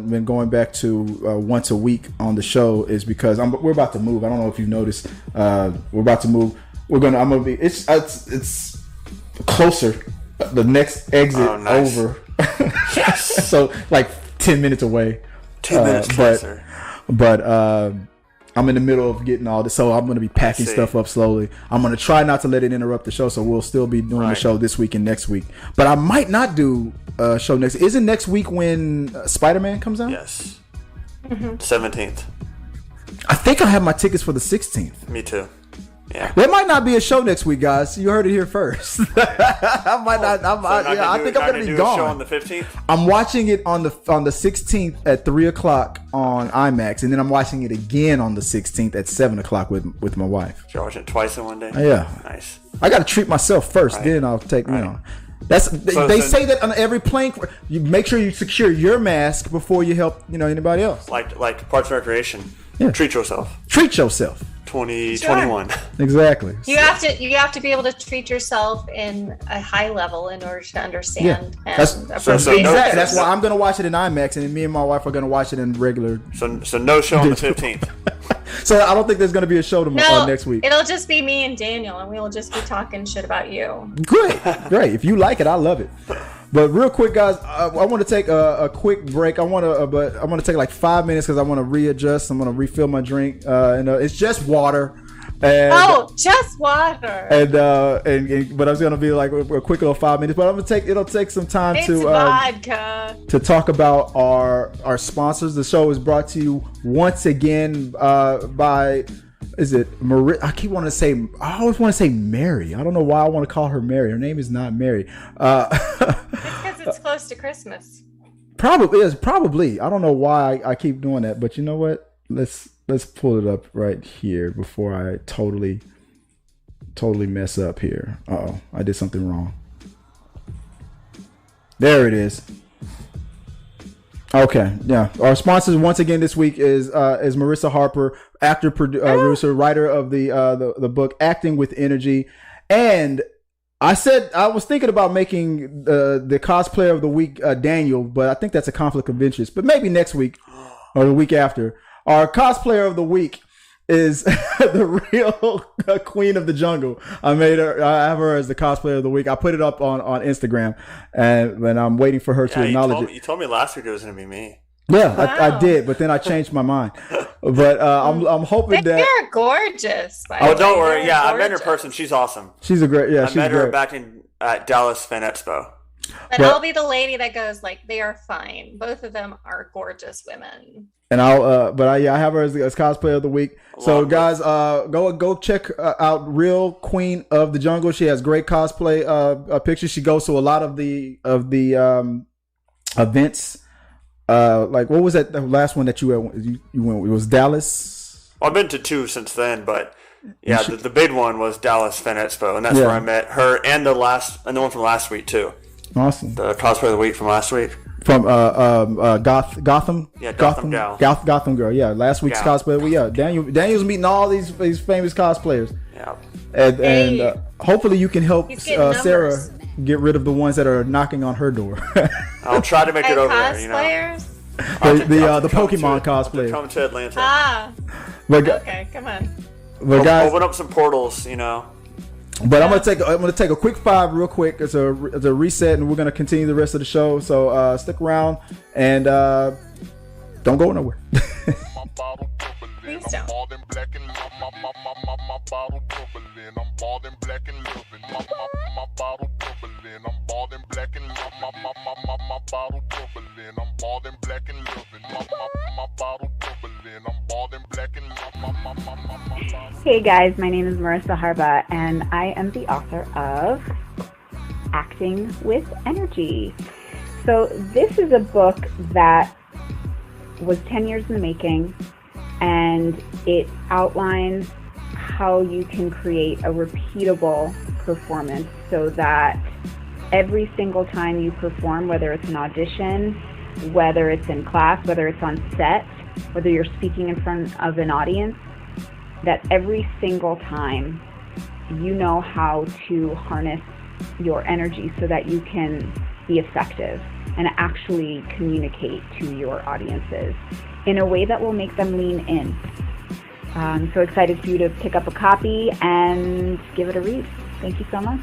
been going back to once a week on the show is because we're about to move. I don't know if you've noticed. We're about to move. I'm gonna be. It's closer. The next exit over. So like 10 minutes away. 10 minutes closer. But I'm in the middle of getting all this, so I'm gonna be packing stuff up slowly. I'm gonna try not to let it interrupt the show, so we'll still be doing the show this week and next week. But I might not do a show next. Isn't next week when Spider-Man comes out? Yes. 17th. I think I have my tickets for the 16th. Me too. Yeah. There might not be a show next week, guys. You heard it here first. I might not. I think I'm gonna be gone. Show on the 15th. I'm watching it on the 16th at 3:00 on IMAX, and then I'm watching it again on the 16th at 7:00 with my wife. You're watching it twice in one day. Yeah. Nice. I got to treat myself first, then I'll take. You know, they say that on every plane. You make sure you secure your mask before you help anybody else. Like Parks and Recreation. Yeah. Treat yourself. Treat yourself. 2021. Sure. Exactly. You have to be able to treat yourself in a high level in order to understand. Yeah. Exactly. That's why I'm going to watch it in IMAX, and then me and my wife are going to watch it in regular. So no show on the 15th. So I don't think there's going to be a show next week. It'll just be me and Daniel, and we'll just be talking shit about you. Great. If you like it, I love it. But real quick, guys, I want to take a quick break. I'm gonna take like 5 minutes because I want to readjust. I'm gonna refill my drink, and it's just water. And, just water. But I was gonna be like a quick little 5 minutes. But it'll take some time vodka. to talk about our sponsors. The show is brought to you once again by. Is it Marie? I always want to say Mary. I don't know why I want to call her Mary. Her name is not Mary. Because it's close to Christmas. Probably. I don't know why I keep doing that, but you know what? Let's pull it up right here before I totally mess up here. Uh-oh, I did something wrong. There it is. Okay, yeah. Our sponsors once again this week is Marissa Harper, actor, producer, writer of the book Acting with Energy, and I was thinking about making the cosplayer of the week Daniel, but I think that's a conflict of interest. But maybe next week or the week after. Our cosplayer of the week is the real queen of the jungle. I have her as the cosplayer of the week. I put it up on Instagram, and I'm waiting for her to acknowledge it. You told me last week it was going to be me. Yeah, wow. I did, but then I changed my mind. But I'm hoping that you're gorgeous. Don't worry. Yeah, I met her in person. She's awesome. She's a great. Yeah, I met her back at Dallas Fan Expo. But I'll be the lady that goes like, they are fine. Both of them are gorgeous women. And I have her as cosplayer of the week. So guys, go check out Real Queen of the Jungle. She has great cosplay pictures. She goes to a lot of the events. Like what was that the last one that you went? It was Dallas. Well, I've been to 2 since then, but yeah, the big one was Dallas Fan Expo, and that's where I met her and the one from last week too. Awesome. The cosplayer of the week from last week. From Gotham. Yeah, Gotham Gal. Gotham Girl. Yeah, last week's cosplay. Daniel's meeting all these famous cosplayers. Yeah. And hopefully you can help Sarah. get rid of the ones that are knocking on her door. I'll try to make it over there. Cosplayers. The Pokemon cosplayers. Come to Atlanta. Okay, come on. But guys, open up some portals, But I'm gonna take a quick 5 real quick as a reset, and we're gonna continue the rest of the show. So stick around and don't go nowhere. Please don't. Hey guys, my name is Marissa Harba, and I am the author of Acting with Energy. So this is a book that was 10 years in the making, and it outlines how you can create a repeatable performance so that every single time you perform, whether it's an audition, whether it's in class, whether it's on set, whether you're speaking in front of an audience, that every single time you know how to harness your energy so that you can be effective and actually communicate to your audiences in a way that will make them lean in. I'm so excited for you to pick up a copy and give it a read. Thank you so much.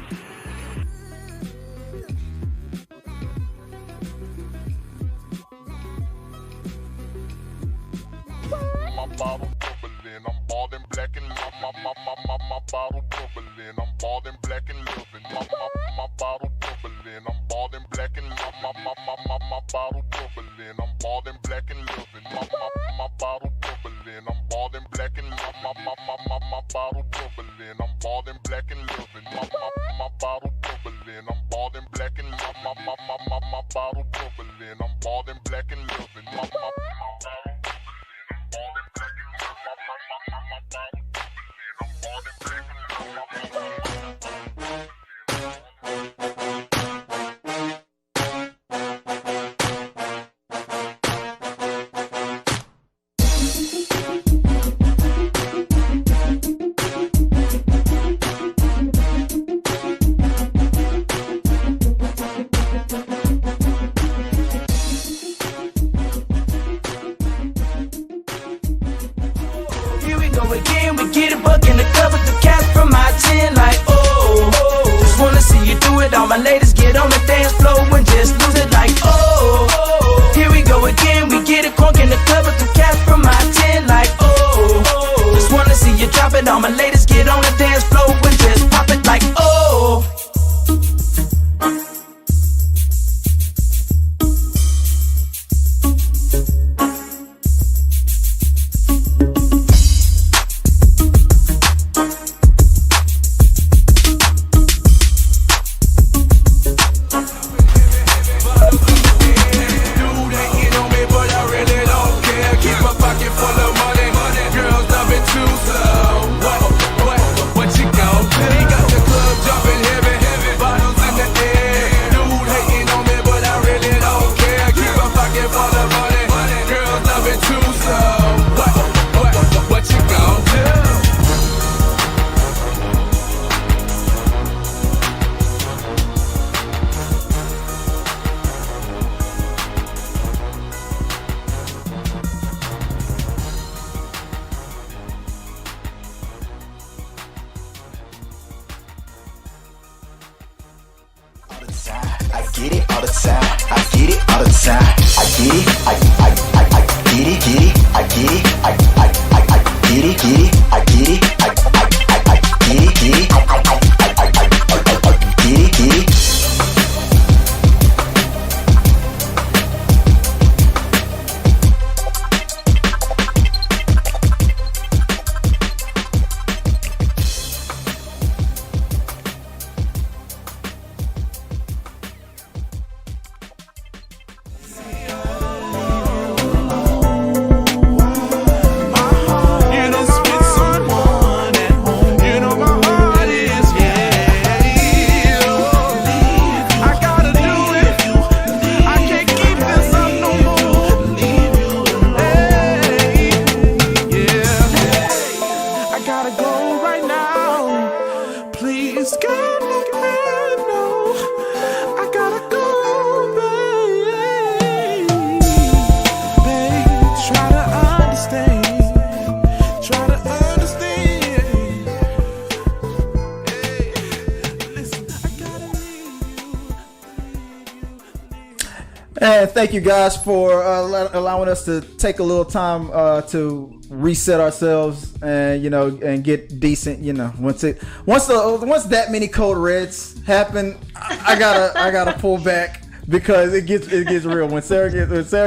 And thank you guys for allowing us to take a little time to reset ourselves and and get decent. Once that many code reds happen, I gotta pull back because it gets real. When Sarah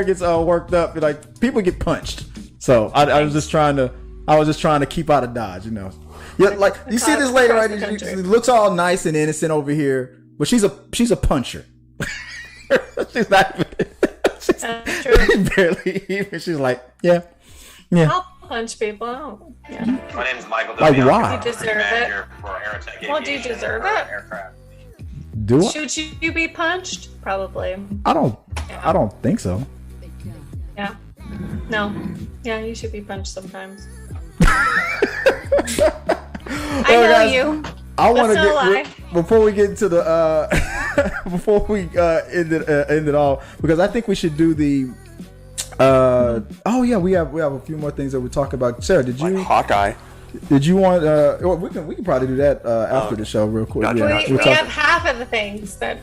gets worked up, like people get punched. So I was just trying to keep out of Dodge. Yeah, like you see this lady right here. She looks all nice and innocent over here, but she's a puncher. She's not even. That's true. Barely even. She's like, yeah. I'll punch people. Yeah. My name is Michael. Like, why? You deserve it. Well, do you deserve it? Aircraft. Do I? Should you be punched? Probably. I don't think so. Yeah. No. Yeah, you should be punched sometimes. I know guys, you. I want to That's no lie. before we get into the before we end it all, because I think we should do the oh yeah, we have a few more things that we talk about. Sarah, did you Like Hawkeye. did you want well, we can probably do that after the show real quick. Gotcha. Yeah, We have half of the things that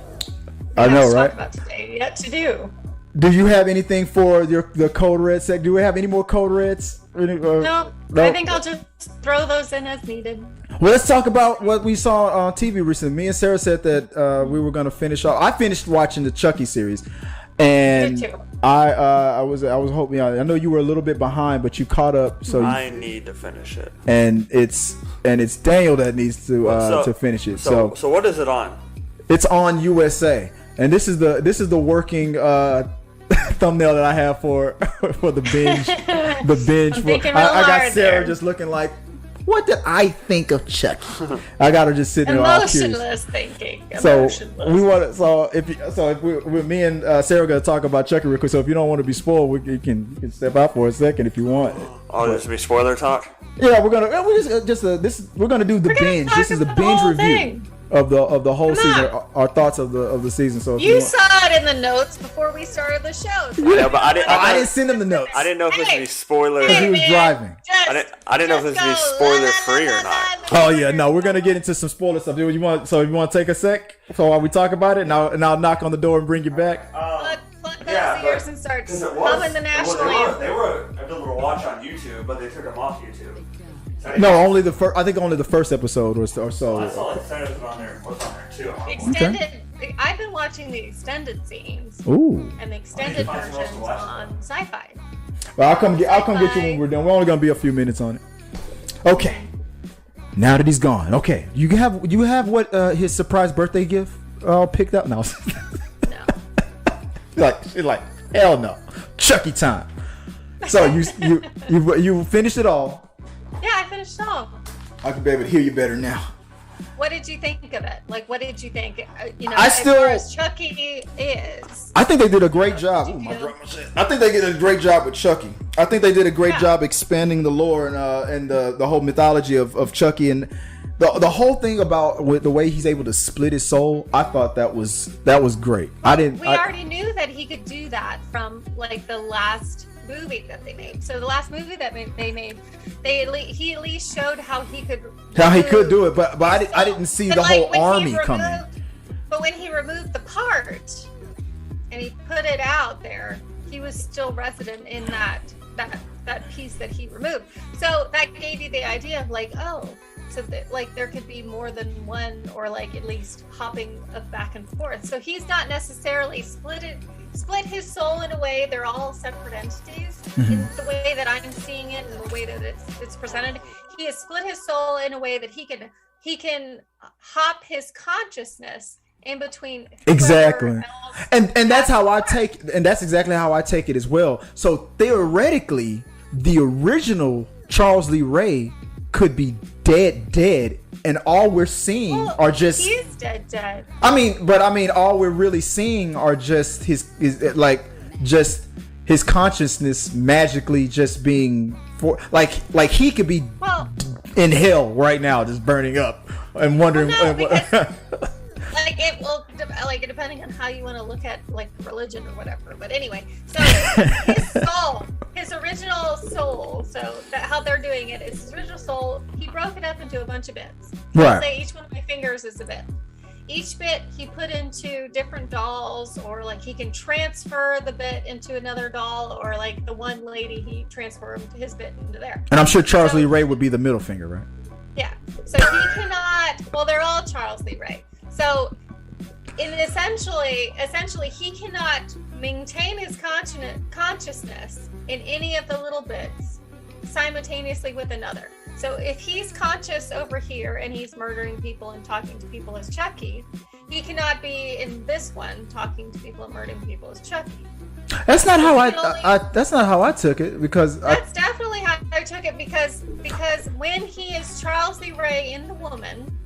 I know, have to right? talk about today yet to do. Do you have anything for the code red sec? Do we have any more code reds? No, I think I'll just throw those in as needed. Well, let's talk about what we saw on TV recently. Me and Sarah said that we were going to finish off. I finished watching the Chucky series, and Me too. I was hoping. I know you were a little bit behind, but you caught up. So I need to finish it. and it's Daniel that needs to finish it. So what is it on? it's on USA, and this is the working thumbnail that I have for the binge. The binge. thinking I real got hard Sarah there. just looking like, what did I think of Chucky? I got her just sitting there all curious. Emotionless thinking. So Emotionless. we want to. If me and Sarah are gonna talk about Chucky real quick. So if you don't want to be spoiled, you can step out for a second if you want. Oh, this will be spoiler talk. Yeah, we're gonna we're gonna do the binge. talk This is the about the binge whole review thing. of the whole Come season. on. Our thoughts of the season. So if You want- saw it in the notes before we started the show. So Yeah, but I didn't send him the notes. I didn't know if this would be spoiler. Because he was man, driving. I didn't know if this would be spoiler free or not. Oh yeah, no, we're gonna get into some spoiler stuff. You want to take a sec? So while we talk about it, and I'll knock on the door and bring you back. Plug those ears and start humming the national anthem. They were able to watch on YouTube, but they took them off YouTube. No, only the first. I think only the first episode or so. I saw it said it was on there too. Extended. I've been watching the extended scenes Ooh. and the extended versions on sci-fi. Well, I'll come get you when we're done. We're only gonna be a few minutes on it. Okay. Now that he's gone, okay. You have what his surprise birthday gift all picked up? No. No. She's like hell no. Chucky time. So you finished it all. Yeah, I finished it all. I can be able to hear you better now. What did you think of it? Like, what did you think? as far as Chucky is. I think they did a great job. Ooh, my grandma said. I think they did a great job with Chucky. I think they did a great job expanding the lore and the whole mythology of Chucky and the whole thing about with the way he's able to split his soul. I thought that was great. We already knew that he could do that from like the last movie that they made. So the last movie that they made, he at least showed how he could do it, but I didn't see the whole army coming. But when he removed the part and he put it out there, he was still resident in that piece that he removed. So that gave you the idea of like, oh, so that like there could be more than one, or like at least hopping of back and forth. So he's not necessarily split his soul in a way. They're all separate entities in the way that I'm seeing it and the way that it's presented. He has split his soul in a way that he can hop his consciousness in between. Exactly. And that's how I take, and that's exactly how I take it as well. So theoretically, the original Charles Lee Ray could be dead, and all we're seeing are just he's dead. I mean, all we're really seeing are just his consciousness magically just being like he could be in hell right now, just burning up and wondering. Depending on how you want to look at like religion or whatever. But anyway, so his original soul. So how they're doing it is his original soul. He broke it up into a bunch of bits. Right. Say each one of my fingers is a bit. each bit he put into different dolls, or like he can transfer the bit into another doll, or like the one lady he transferred his bit into there. And I'm sure Charles Lee Ray would be the middle finger, right? Yeah. So he cannot. Well, they're all Charles Lee Ray. So, essentially, he cannot maintain his consciousness in any of the little bits simultaneously with another. So if he's conscious over here and he's murdering people and talking to people as Chucky, he cannot be in this one talking to people and murdering people as Chucky. That's not how that's not how I took it, because that's definitely how I took it, because when he is Charles Lee Ray in The Woman,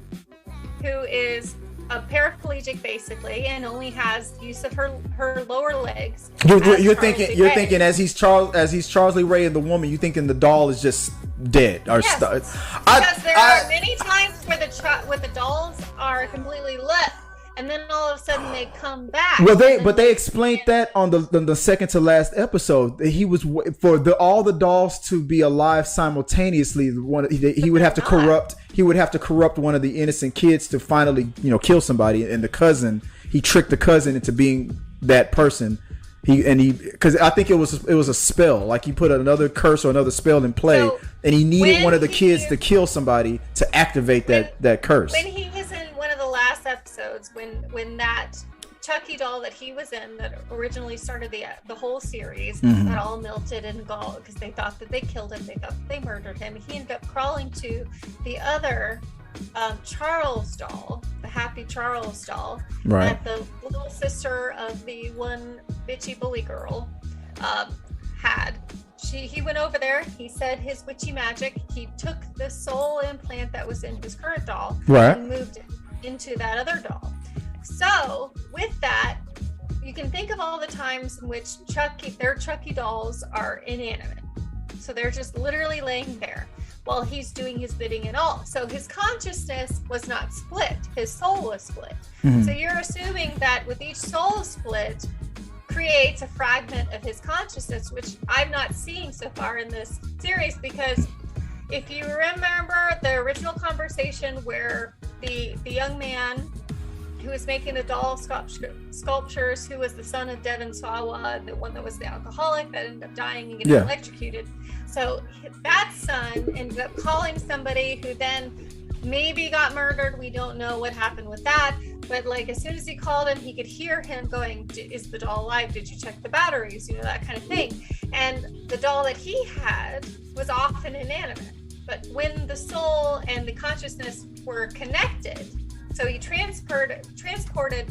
who is a paraplegic basically and only has use of her lower legs. You're thinking as he's Charles Lee Ray in The Woman, you thinking the doll is just dead or yes, because there are many times where the dolls are completely lit, and then all of a sudden they come back. Well, they explained that on the second to last episode. He was for all the dolls to be alive simultaneously. He would have to corrupt. He would have to corrupt one of the innocent kids to finally, kill somebody. And he tricked the cousin into being that person. Because I think it was a spell. Like he put another curse or another spell in play, and he needed one of the kids to kill somebody to activate that curse. When he was in one of the last episodes, when that Chucky doll that he was in that originally started the whole series, that all melted in gall because they thought that they killed him, they thought that they murdered him. He ended up crawling to the other Charles doll, the Happy Charles doll, that the little sister of the one bitchy bully girl had. He went over there, he said his witchy magic, he took the soul implant that was in his current doll and moved it into that other doll. So with that, you can think of all the times in which their Chucky dolls are inanimate. So they're just literally laying there while he's doing his bidding and all. So his consciousness was not split, his soul was split. So you're assuming that with each soul split creates a fragment of his consciousness, which I'm not seeing so far in this series, because if you remember the original conversation where the young man who was making the doll sculptures, who was the son of Devon Sawa, the one that was the alcoholic that ended up dying and getting electrocuted. So that son ended up calling somebody who then maybe got murdered. We don't know what happened with that. But like as soon as he called him, he could hear him going, is the doll alive? Did you check the batteries? That kind of thing. And the doll that he had was often inanimate. But when the soul and the consciousness were connected, so he transported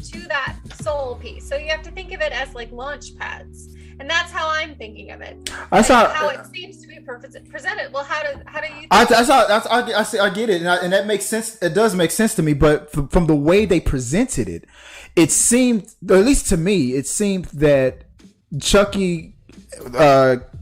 to that soul piece. So you have to think of it as like launch pads. And that's how I'm thinking of it. How it seems to be presented. Well, how do you think I get it, and that makes sense. It does make sense to me, but from the way they presented it, it seemed, or at least to me, it seemed that Chucky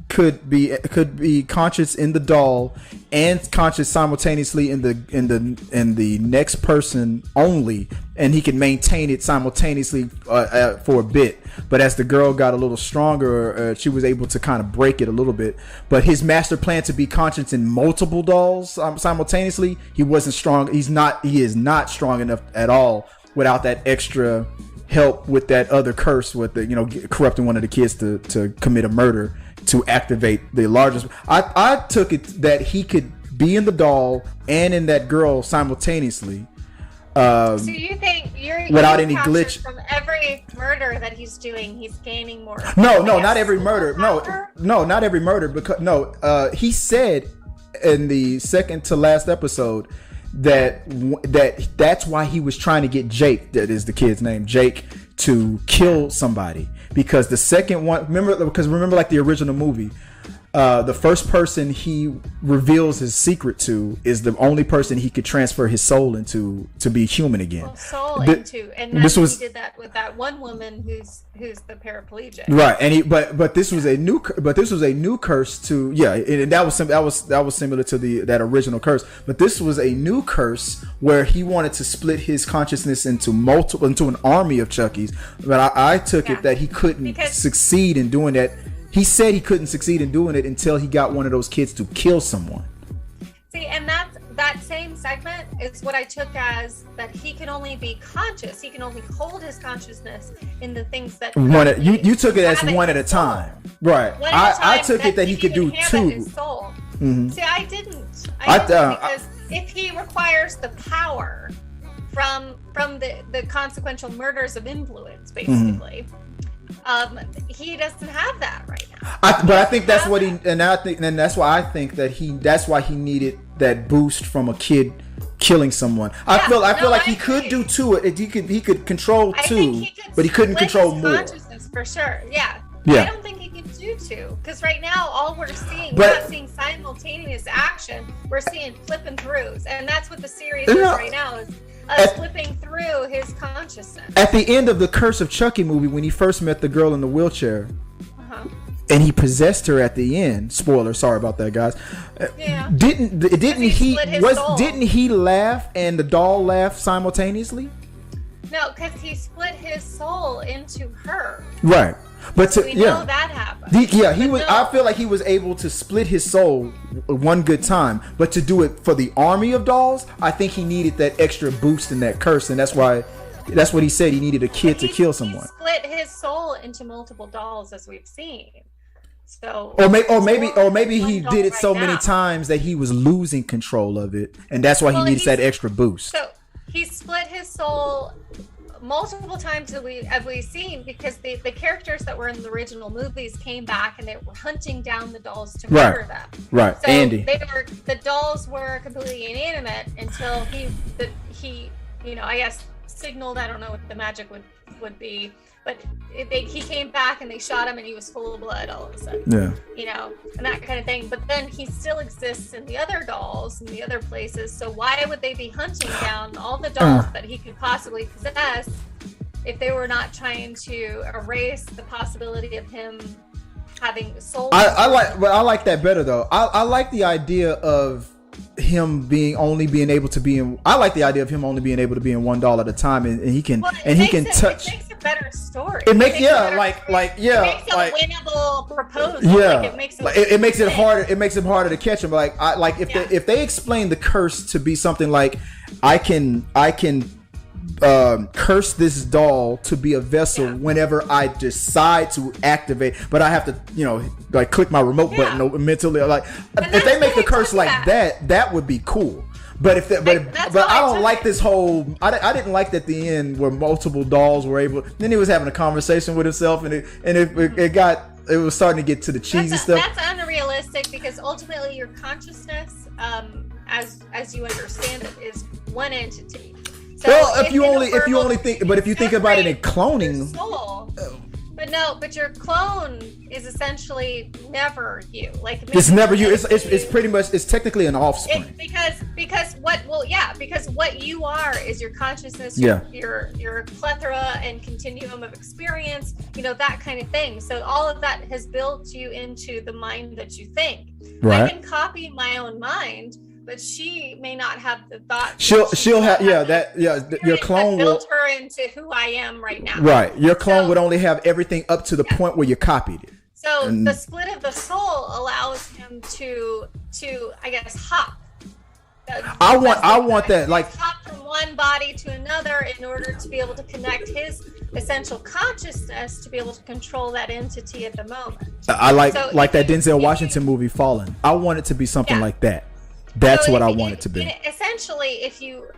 could be conscious in the doll and conscious simultaneously in the next person only, and he could maintain it simultaneously for a bit. But as the girl got a little stronger, she was able to kind of break it a little bit. But his master plan to be conscious in multiple dolls simultaneously, he wasn't strong. He is not strong enough at all without that extra help with that other curse with the corrupting one of the kids to commit a murder to activate the largest. I took it that he could be in the doll and in that girl simultaneously. So you think without any glitch from every murder that he's doing, he's gaining more? No, not every murder. No, not every murder. Because he said in the second to last episode that's why he was trying to get Jake, that is the kid's name, Jake, to kill somebody, because the second one, remember like the original movie, the first person he reveals his secret to is the only person he could transfer his soul into to be human again. And he did that with that one woman who's the paraplegic. Right, and but this was a new curse to and that was similar to that original curse. But this was a new curse where he wanted to split his consciousness into an army of Chuckies. But I took it that he couldn't succeed in doing that. He said he couldn't succeed in doing it until he got one of those kids to kill someone. See, and that's same segment is what I took as that he can only be conscious. He can only hold his consciousness in the things that you took it as one at a time, right? I took it that he could do two. Mm-hmm. See, I didn't because if he requires the power from the consequential murders of influence, basically. Mm-hmm. He doesn't have that right now. But I think that's what that's why I think that's why he needed that boost from a kid killing someone. I feel like he could do two. He could control two, but he couldn't control more. Consciousness for sure. Yeah. Yeah. I don't think he can do two because right now all we're not seeing simultaneous action. We're seeing flipping throughs, and that's what the series is right now. Is flipping through his consciousness. At the end of the Curse of Chucky movie, when he first met the girl in the wheelchair, and he possessed her at the end. Spoiler, sorry about that, guys. Yeah. Didn't he laugh and the doll laugh simultaneously? No, because he split his soul into her. Right. But we know that happened. I feel like he was able to split his soul one good time, but to do it for the army of dolls, I think he needed that extra boost in that curse, and that's what he said. He needed a kid to kill someone. He split his soul into multiple dolls, as we've seen. So, or maybe he did it so many times that he was losing control of it, and that's why he needs that extra boost. So he split his soul multiple times that we've seen because the characters that were in the original movies came back and they were hunting down the dolls to murder them. Right. So Andy. The dolls were completely inanimate until he I guess signaled. I don't know what the magic would be, but he came back and they shot him and he was full of blood all of a sudden. Yeah. And that kind of thing. But then he still exists in the other dolls and the other places. So why would they be hunting down all the dolls that he could possibly possess if they were not trying to erase the possibility of him having soul? I like that better though. I like the idea of him only being able to be in one doll at a time, and he can touch. It makes a better story. It makes a winnable proposal. Yeah, it makes it harder. It makes it harder to catch him. If they explain the curse to be something like I can curse this doll to be a vessel whenever I decide to activate, but I have to click my remote button mentally. If they make the curse like that would be cool. But I don't like this whole. I didn't like that the end where multiple dolls were able. Then he was having a conversation with himself, and it was starting to get to the cheesy stuff. That's unrealistic because ultimately your consciousness, as you understand it, is one entity. So if you think about it in cloning, but your clone is essentially never you. It's never you. It's pretty much. It's technically an offspring. Because what you are is your consciousness, your plethora and continuum of experience. That kind of thing. So all of that has built you into the mind that you think. Right. I can copy my own mind. But she may not have the thought. She'll have your clone built her into who I am right now. Right, your clone would only have everything up to the point where you copied it. So the split of the soul allows him to I guess hop. I want that hop from one body to another in order to be able to connect his essential consciousness to be able to control that entity at the moment. I like that Denzel Washington movie Fallen. I want it to be something like that. That's what I want it to be. Essentially, if you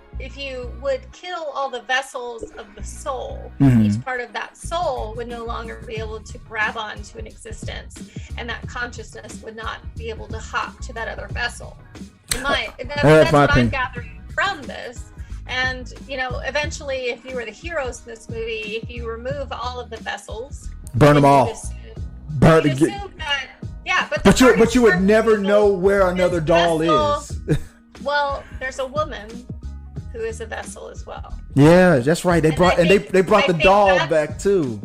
would kill all the vessels of the soul, each part of that soul would no longer be able to grab onto an existence, and that consciousness would not be able to hop to that other vessel. That's what I'm gathering from this. And eventually, if you were the heroes in this movie, if you remove all of the vessels, burn them all. But you would never know where another doll is. Well, there's a woman who is a vessel as well. Yeah, that's right. They brought the doll back too.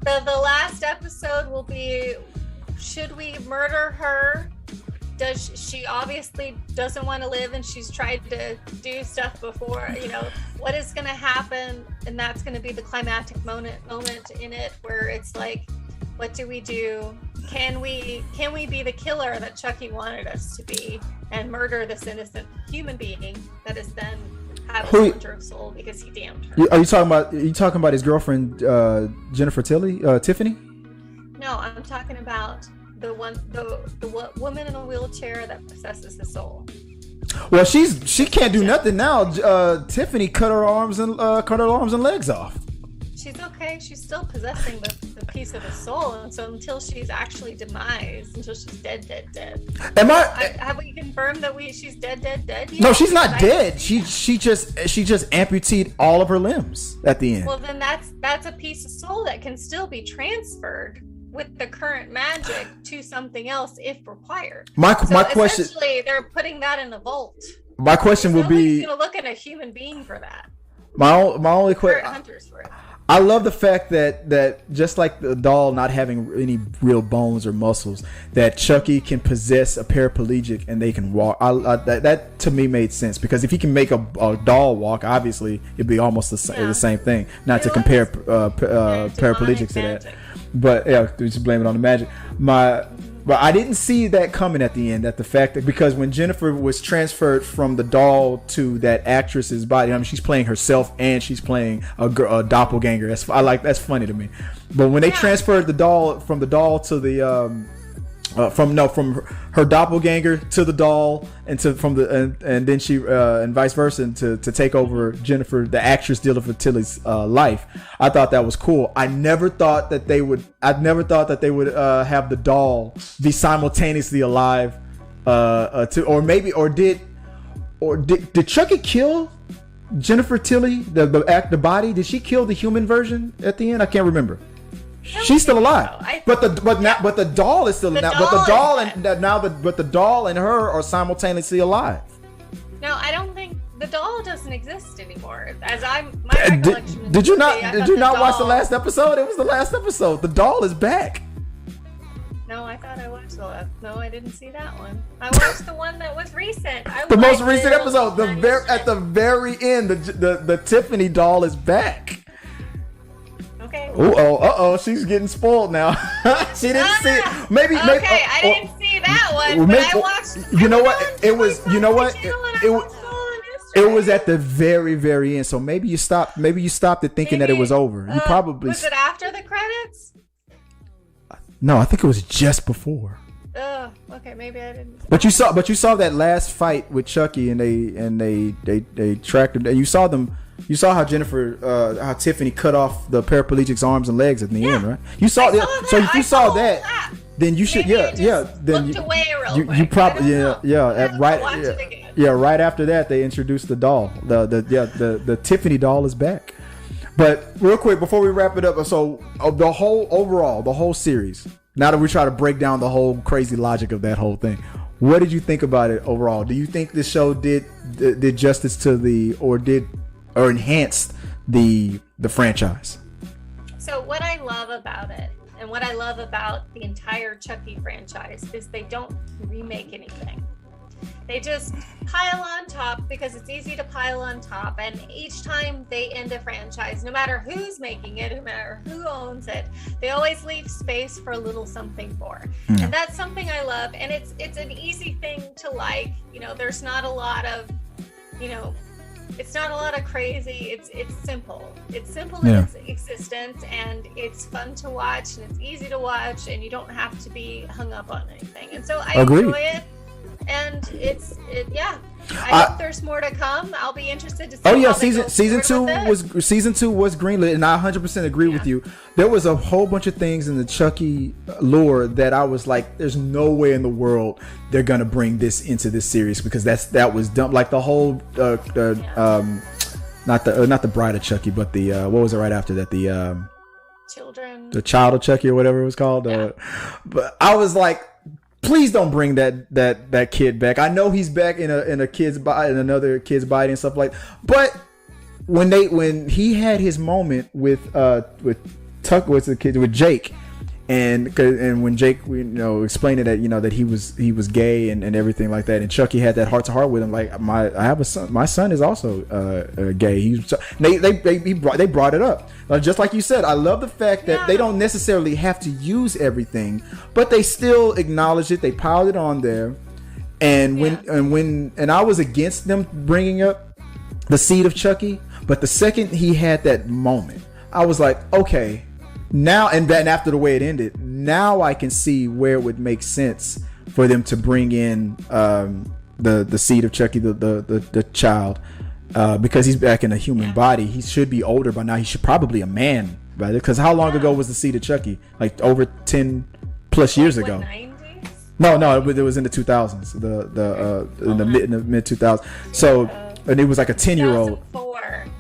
The last episode will be: should we murder her? Does she obviously doesn't want to live, and she's tried to do stuff before? What is going to happen? And that's going to be the climactic moment in it, where it's like, What do we do? Can we be the killer that Chucky wanted us to be and murder this innocent human being that is then have a splinter of soul because he damned her? Are you talking about his girlfriend Jennifer Tiffany? No, I'm talking about the woman in a wheelchair that possesses the soul. Well, she can't do nothing now. Tiffany cut her arms and legs off. She's okay. She's still possessing the piece of the soul, and so until she's actually demised, until she's dead. Have we confirmed that she's dead? Yet? No, she's not dead. She just amputated all of her limbs at the end. Well, then that's a piece of soul that can still be transferred with the current magic to something else if required. My question. Essentially, they're putting that in the vault. My question would be: going to look at a human being for that. My only question. Hunters for it. I love the fact that just like the doll not having any real bones or muscles, that Chucky can possess a paraplegic and they can walk. That to me made sense, because if he can make a doll walk, obviously it'd be almost the same thing. Not to compare paraplegics to that, but yeah, just blame it on the magic. But I didn't see that coming at the end. That the fact that, because when Jennifer was transferred from the doll to that actress's body, I mean, she's playing herself and she's playing a doppelganger. That's funny to me. But when they transferred the doll from the doll to the from her doppelganger to the doll and then she and vice versa to take over Jennifer, the actress Jennifer Tilly's life. I thought that was cool. I never thought that they would have the doll be simultaneously alive did Chucky kill Jennifer Tilly, the body? Did she kill the human version at the end? I can't remember. She's still alive, but the doll is still alive. But the doll and her are simultaneously alive. No, I don't think the doll doesn't exist anymore. My recollection. Did you not watch the last episode? It was the last episode. The doll is back. No, I thought I watched the last. No, I didn't see that one. I watched the one that was recent. The most recent episode. At the very end, the Tiffany doll is back. Okay. Oh, she's getting spoiled now. She didn't see it. Maybe. I didn't see that one, but I watched. You know what? It was. You know what? It was at the very, very end. So maybe you stopped. Maybe you stopped it thinking that it was over. You probably. Was it after the credits? No, I think it was just before. Oh, okay. Maybe I didn't. But you saw that last fight with Chucky, and they tracked him. And you saw them. You saw how how Tiffany cut off the paraplegic's arms and legs at the end, right? You saw that. So if you saw that, then you should, Then you probably, right after that, they introduced the doll. The Tiffany doll is back. But real quick before we wrap it up, so the whole series. Now that we try to break down the whole crazy logic of that whole thing, what did you think about it overall? Do you think this show did justice to or enhanced the franchise? So what I love about it, and what I love about the entire Chucky franchise, is they don't remake anything. They just pile on top because it's easy to pile on top, and each time they end a franchise, no matter who's making it, no matter who owns it, they always leave space for a little something more. And that's something I love, and it's an easy thing to like. There's not a lot of, it's not a lot of crazy. It's simple. It's simple in its existence, and it's fun to watch, and it's easy to watch, and you don't have to be hung up on anything. And so I enjoy it, and I hope there's more to come. I'll be interested to see. Oh yeah, season two was greenlit, and I 100% agree with you. There was a whole bunch of things in the Chucky lore that I was like, "There's no way in the world they're gonna bring this into this series," because that was dumb. Like the whole, not the Bride of Chucky, but the what was it right after that? The Child of Chucky or whatever it was called. But I was like, please don't bring that kid back. I know he's back in a kid's body, in another kid's body and stuff like. But when he had his moment with Jake, and when Jake, explained it that, that he was gay and everything like that, and Chucky had that heart to heart with him. Like I have a son. My son is also gay. They brought it up, just like you said. I love the fact that they don't necessarily have to use everything, but they still acknowledge it. They piled it on there, and I was against them bringing up the seed of Chucky, but the second he had that moment, I was like, okay. Now, and then after the way it ended, now I can see where it would make sense for them to bring in the seed of Chucky, the child, because he's back in a human body. He should be older by now. He should probably a man, right? Because how long ago was the seed of Chucky? Like over 10 plus years ago. 90s? No, it was in the 2000s, in the mid 2000s. So, and it was like a 10-year-old.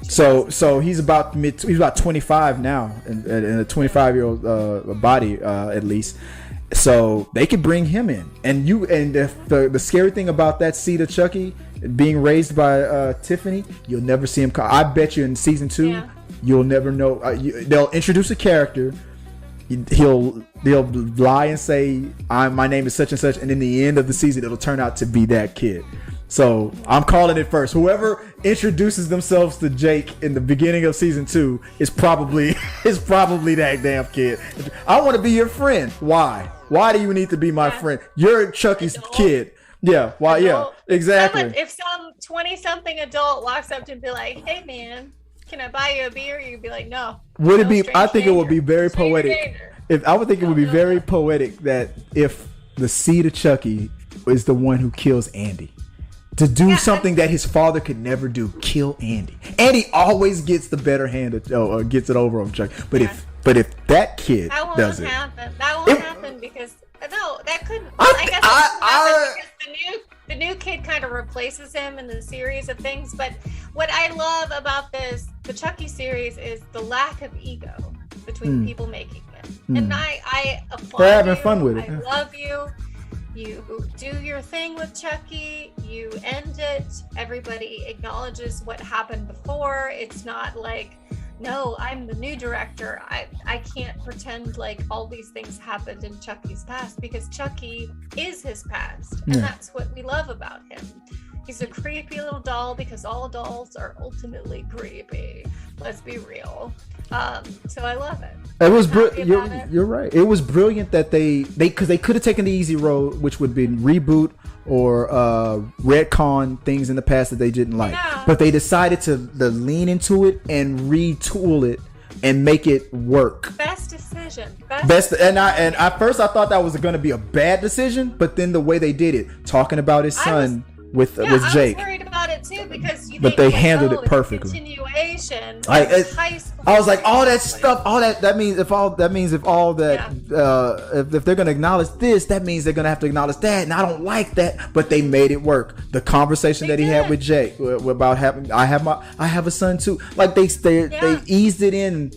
So he's about 25 now, in a 25-year-old body at least. So they could bring him in, and if the scary thing about that seed of Chucky being raised by Tiffany, you'll never see him. I bet you in season 2, you'll never know. They'll introduce a character. They'll lie and say, my name is such and such, and in the end of the season, it'll turn out to be that kid. So I'm calling it first. Whoever introduces themselves to Jake in the beginning of season 2 is probably that damn kid. I want to be your friend. Why? Why do you need to be my friend? You're Chucky's kid. Yeah. Why? Yeah. Exactly. If some 20-something adult walks up to him and be like, "Hey, man, can I buy you a beer?" You'd be like, "No." Would it be? I think it would be very poetic. I would think it would be very poetic that if the seed of Chucky is the one who kills Andy. To do something that his father could never do, kill Andy. Andy always gets the better hand, or gets it over on Chuck. But if that kid does it, that won't happen because that couldn't. I guess happen because the new kid kind of replaces him in the series of things. But what I love about the Chucky series, is the lack of ego between the people making it, and I applaud. They're having fun with it. I love you. You do your thing with Chucky, you end it, everybody acknowledges what happened before. It's not like, no, I'm the new director. I can't pretend like all these things happened in Chucky's past, because Chucky is his past. And that's what we love about him. He's a creepy little doll, because all dolls are ultimately creepy. Let's be real. So I love it. It was you're right. It was brilliant that because they could have taken the easy road, which would be reboot or retcon things in the past that they didn't like. But they decided to lean into it and retool it and make it work. Best decision. And at first I thought that was going to be a bad decision, but then the way they did it, talking about his son with Jake. I was worried about it too, because they handled it perfectly. Continuation. I was like, all that stuff, that means if they're gonna acknowledge this, that means they're gonna have to acknowledge that, and I don't like that. But they made it work. The conversation that he had with Jake about I have a son too. Like they eased it in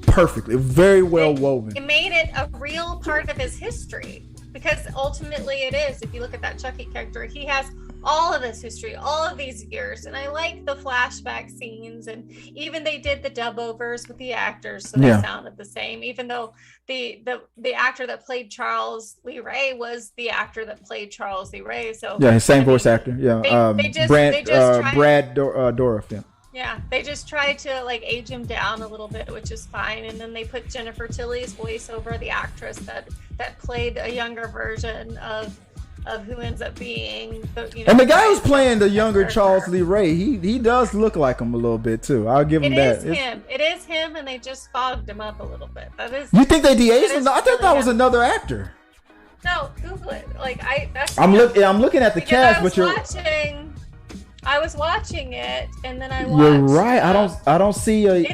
perfectly, very well woven. It made it a real part of his history, because ultimately it is. If you look at that Chucky character, he has all of this history, all of these years, and I like the flashback scenes, and even they did the dub overs with the actors, so they sounded the same, even though the actor that played Charles Lee Ray was the actor that played Charles Lee Ray. So same voice actor. Brad Dourif. Yeah, they just tried to like age him down a little bit, which is fine. And then they put Jennifer Tilly's voice over the actress that played a younger version of who ends up being and the guy who's playing the younger Charles Lee Ray, he does look like him a little bit too. I'll give him that. It is him, and they just fogged him up a little bit. That is. You think they de-aged him? No, I thought that was another actor. No, Google it. I'm looking at the cast, but I was watching it, and then I watched. You're right. I don't see a.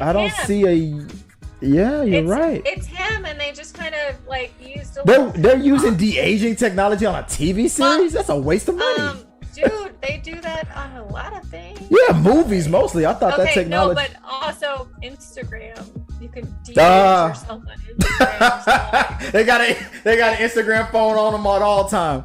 Yeah, you're right. It's him, and they just kind of like used. They're using de-aging technology on a TV series. That's a waste of money. Dude, they do that on a lot of things. Yeah, movies mostly. I thought that technology. No, but also Instagram. You can de-age yourself on Instagram. They got an Instagram phone on them at all time.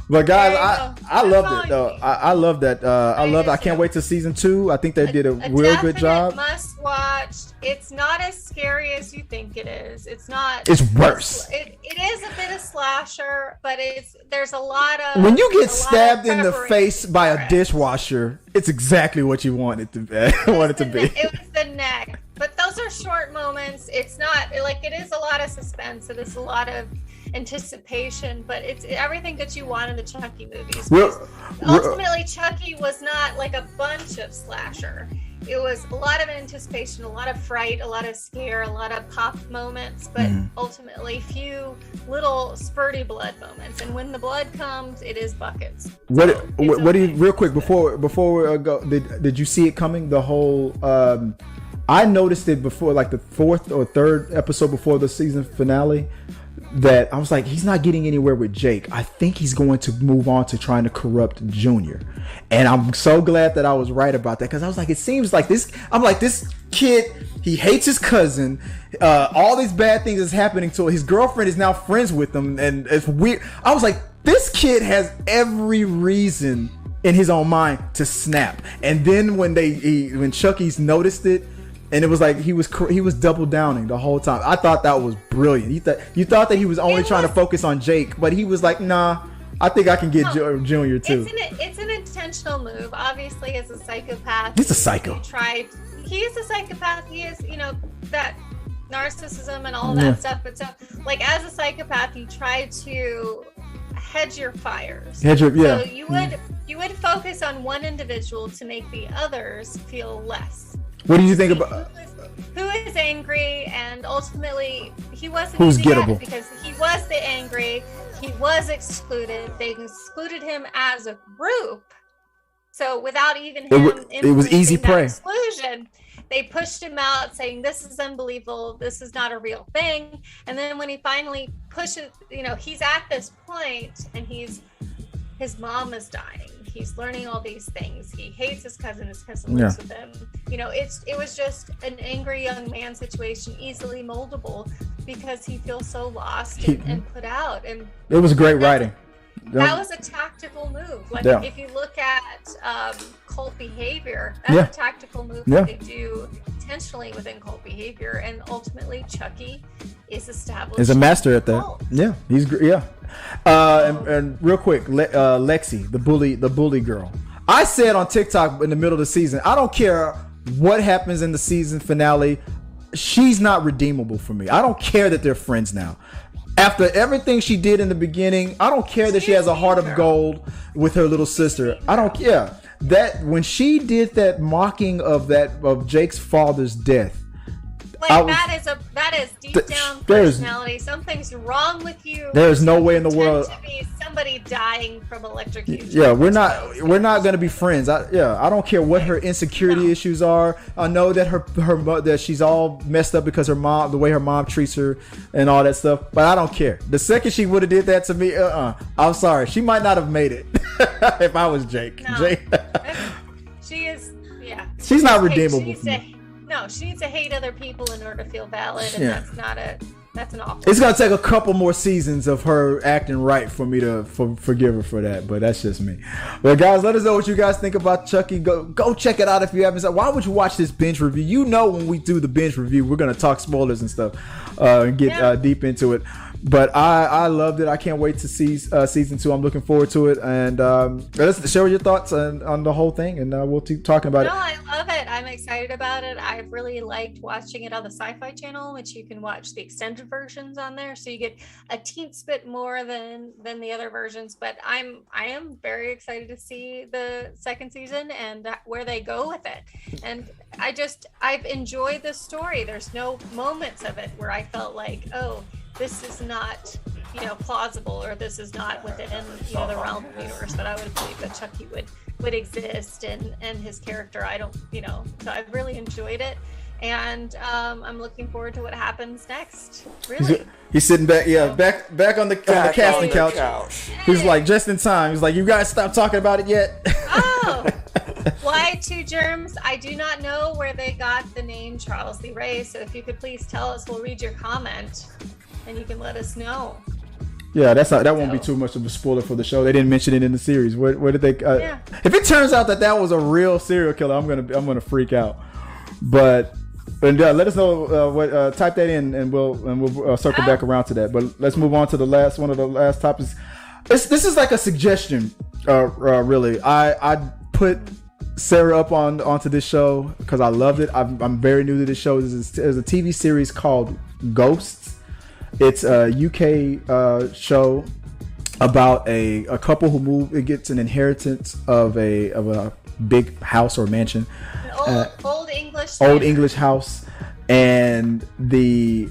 But guys, There you I go. loved it though. I love that. I love. I can't wait to season 2. I think they did a real good job. Must watch. It's not as scary as you think it is. It's not. It's worse. It is a bit of slasher, but there's a lot of. When you get stabbed in the face by a dishwasher, it's exactly what you want it to be. It was the neck. But those are short moments. It's not like, it is a lot of suspense. It is a lot of anticipation, but it's everything that you want in the Chucky movies. Ultimately, Chucky was not like a bunch of slasher. It was a lot of anticipation, a lot of fright, a lot of scare, a lot of pop moments, but ultimately few little spurty blood moments. And when the blood comes, it is buckets. What do you, real quick before we go? Did you see it coming? The whole. I noticed it before, like the 4th or 3rd episode before the season finale, that I was like, he's not getting anywhere with Jake. I think he's going to move on to trying to corrupt Junior. And I'm so glad that I was right about that, because I was like, it seems like this. I'm like, this kid, he hates his cousin. All these bad things is happening to him. His girlfriend is now friends with him, and it's weird. I was like, this kid has every reason in his own mind to snap. And then when Chucky's noticed it, and it was like he was double downing the whole time. I thought that was brilliant. You thought that he was only trying to focus on Jake, but he was like, nah, I think I can get Junior too. It's an intentional move. Obviously, as a psychopath, he's a psycho. He is a psychopath. He is, that narcissism and all that stuff. But so, like, as a psychopath, you try to hedge your fires. So you would focus on one individual to make the others feel less. What do you think about who is angry, and ultimately he wasn't who's gettable, because he was the angry. He was excluded. They excluded him as a group. So without even him, it was easy prey. Exclusion. They pushed him out, saying this is unbelievable. This is not a real thing. And then when he finally pushes, he's at this point, and his mom is dying. He's learning all these things. He hates his cousin. His cousin lives with him. It was just an angry young man situation, easily moldable, because he feels so lost and put out. And it was great writing. That was a tactical move. Like if you look at cult behavior, that's a tactical move that they do intentionally within cult behavior, and ultimately Chucky is established. Is a master at that. Cult. Yeah, he's and real quick, Lexi, the bully girl. I said on TikTok in the middle of the season, I don't care what happens in the season finale. She's not redeemable for me. I don't care that they're friends now. After everything she did in the beginning, I don't care that she has a heart of gold with her little sister. I don't care. That when she did that mocking of Jake's father's death, that is deep down personality. Something's wrong with you. There's no way in the world to be somebody dying from electrocution. Yeah, we're not going to be friends. I don't care what her insecurity issues are. I know that that she's all messed up because the way her mom treats her and all that stuff. But I don't care. The second she would have did that to me, I'm sorry. She might not have made it if I was Jake. No. Jake. She is. Yeah. She's not redeemable. No, she needs to hate other people in order to feel valid, and that's an awful. It's gonna take a couple more seasons of her acting right for me to forgive her for that, but that's just me. Well, guys, let us know what you guys think about Chucky. Go check it out if you haven't. Why would you watch this binge review? When we do the binge review, we're gonna talk spoilers and stuff, and get deep into it. But I loved it. I can't wait to see season 2. I'm looking forward to it. And let's share your thoughts on the whole thing, and we'll keep talking about it. No, I love it. I'm excited about it. I've really liked watching it on the Sci-Fi Channel, which you can watch the extended versions on there, so you get a teensy bit more than the other versions. But I am very excited to see the second season and where they go with it. And I've enjoyed this story. There's no moments of it where I felt like, oh, this is not, plausible, or this is not within, the realm of the universe that I would believe that Chucky would exist, and his character. I don't, so I've really enjoyed it, and I'm looking forward to what happens next. Really, he's sitting back, back on the casting couch. He's like, just in time. He's like, you guys stop talking about it yet? Oh. Why two germs? I do not know where they got the name Charles Lee Ray. So if you could please tell us, we'll read your comment, and you can let us know. Yeah, that won't be too much of a spoiler for the show. They didn't mention it in the series. Where did they? If it turns out that was a real serial killer, I'm gonna freak out. But let us know what. Type that in, and we'll circle back around to that. But let's move on to the last one of the last topics. This is like a suggestion. Really, I put Sarah up onto this show because I loved it. I'm very new to this show. There's a TV series called Ghosts. It's a UK show about a couple who gets an inheritance of a big house or mansion, old English English house, and the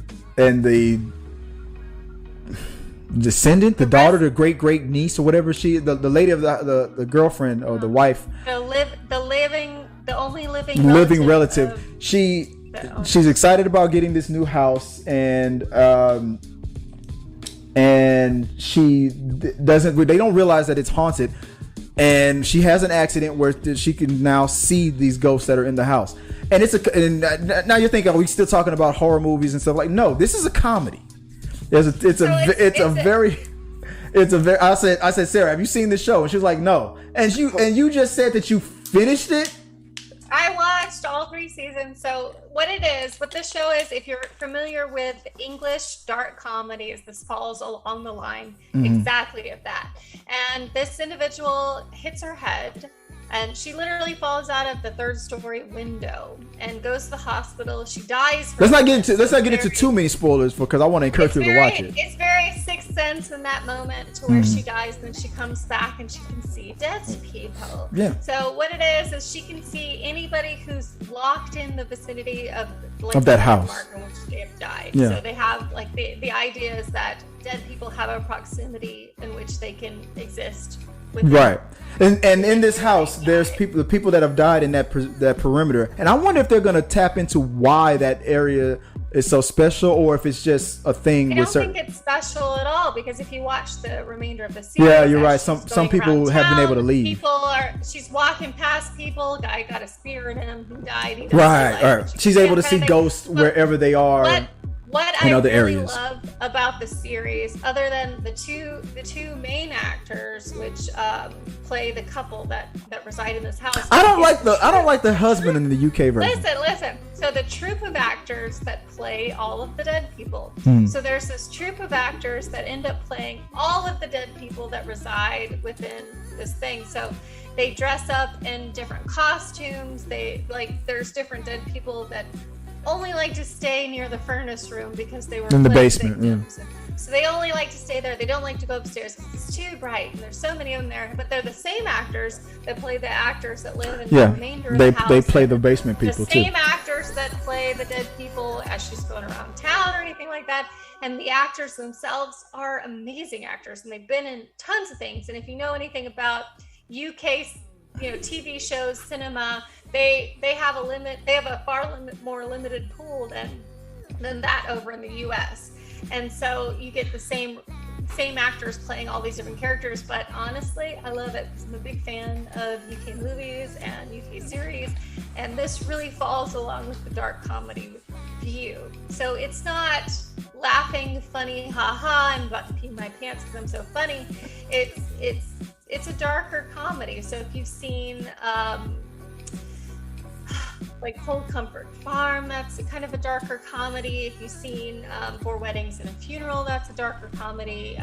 descendant, the daughter, the great niece or whatever the lady of the girlfriend or the wife, the only living relative. She's excited about getting this new house, and she doesn't. They don't realize that it's haunted, and she has an accident where she can now see these ghosts that are in the house. And and now you're thinking, are we still talking about horror movies and stuff? Like, no, this is a comedy. I said, Sarah, have you seen this show? And she was like, no. And you just said that you finished it. I watched all 3 seasons. So what this show is, if you're familiar with English dark comedies, this falls along the line exactly of that. And this individual hits her head, and she literally falls out of the 3rd story window and goes to the hospital. She dies. Let's not get into too many spoilers because I want to encourage people to watch it. It's very Sixth Sense in that moment to where she dies, and then she comes back and she can see dead people. Yeah. So what it is she can see anybody who's locked in the vicinity of that house mark in which they have died. Yeah. So they have the idea is that dead people have a proximity in which they can exist. Right. And in this house, there's the people that have died in that perimeter, and I wonder if they're going to tap into why that area is so special, or if it's just a thing. I don't think it's special at all, because if you watch the remainder of the series, yeah, you're right. Some people have been able to leave. She's walking past people. Guy got a spear in him who died. Right. She's able to see ghosts wherever they are. What I really love about the series, other than the two main actors, which play the couple that reside in this house. I don't like the husband in the UK version. Listen. So the troupe of actors that play all of the dead people. So there's this troupe of actors that end up playing all of the dead people that reside within this thing. So they dress up in different costumes. There's different dead people that only like to stay near the furnace room because they were in the basement. Yeah. So they only like to stay there. They don't like to go upstairs because it's too bright. And there's so many of them there. But they're the same actors that play the actors that live in the remainder of the house. They play the basement people too. The same actors that play the dead people as she's going around town or anything like that. And the actors themselves are amazing actors, and they've been in tons of things. And if you know anything about UK, TV shows, cinema, they have a far more limited pool than that over in the US. And so you get the same actors playing all these different characters. But honestly, I love it because I'm a big fan of UK movies and UK series, and this really falls along with the dark comedy view. So it's not laughing, funny, haha, I'm about to pee my pants because I'm so funny. It's a darker comedy. So if you've seen Cold Comfort Farm, that's kind of a darker comedy. If you've seen Four Weddings and a Funeral, that's a darker comedy.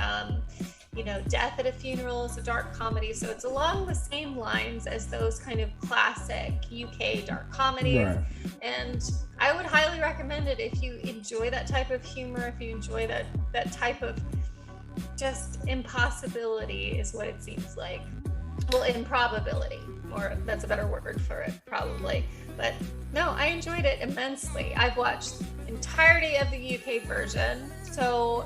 Death at a Funeral is a dark comedy. So it's along the same lines as those kind of classic UK dark comedies. Right. And I would highly recommend it if you enjoy that type of humor, if you enjoy that type of just impossibility is what it seems like. Well, improbability, or that's a better word for it, probably. But no, I enjoyed it immensely. I've watched the entirety of the UK version, so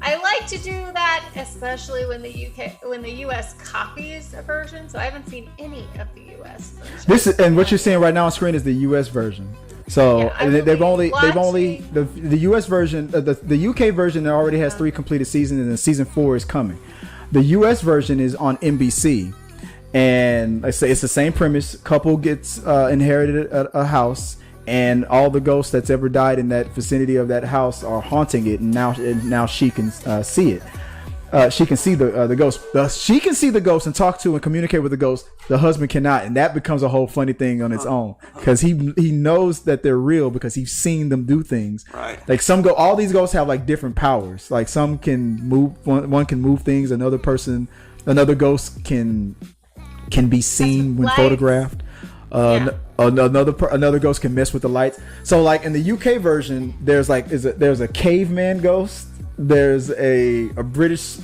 I like to do that, especially when the US copies a version. So I haven't seen any of the US version. What you're seeing right now on screen is the US version. So they've only the US version, the UK version already has 3 completed seasons, and then season 4 is coming. The US version is on NBC, and I say it's the same premise. Couple gets inherited a house, and all the ghosts that's ever died in that vicinity of that house are haunting it, and now she can see it. she can see the ghost. She can see the ghost and talk to and communicate with the ghost. The husband cannot, and that becomes a whole funny thing on its own because he knows that they're real because he's seen them do things. Right. Like all these ghosts have like different powers. Like some can move. One can move things. Another ghost can be seen when photographed. Another ghost can mess with the lights. So like in the UK version, there's a caveman ghost. There's a British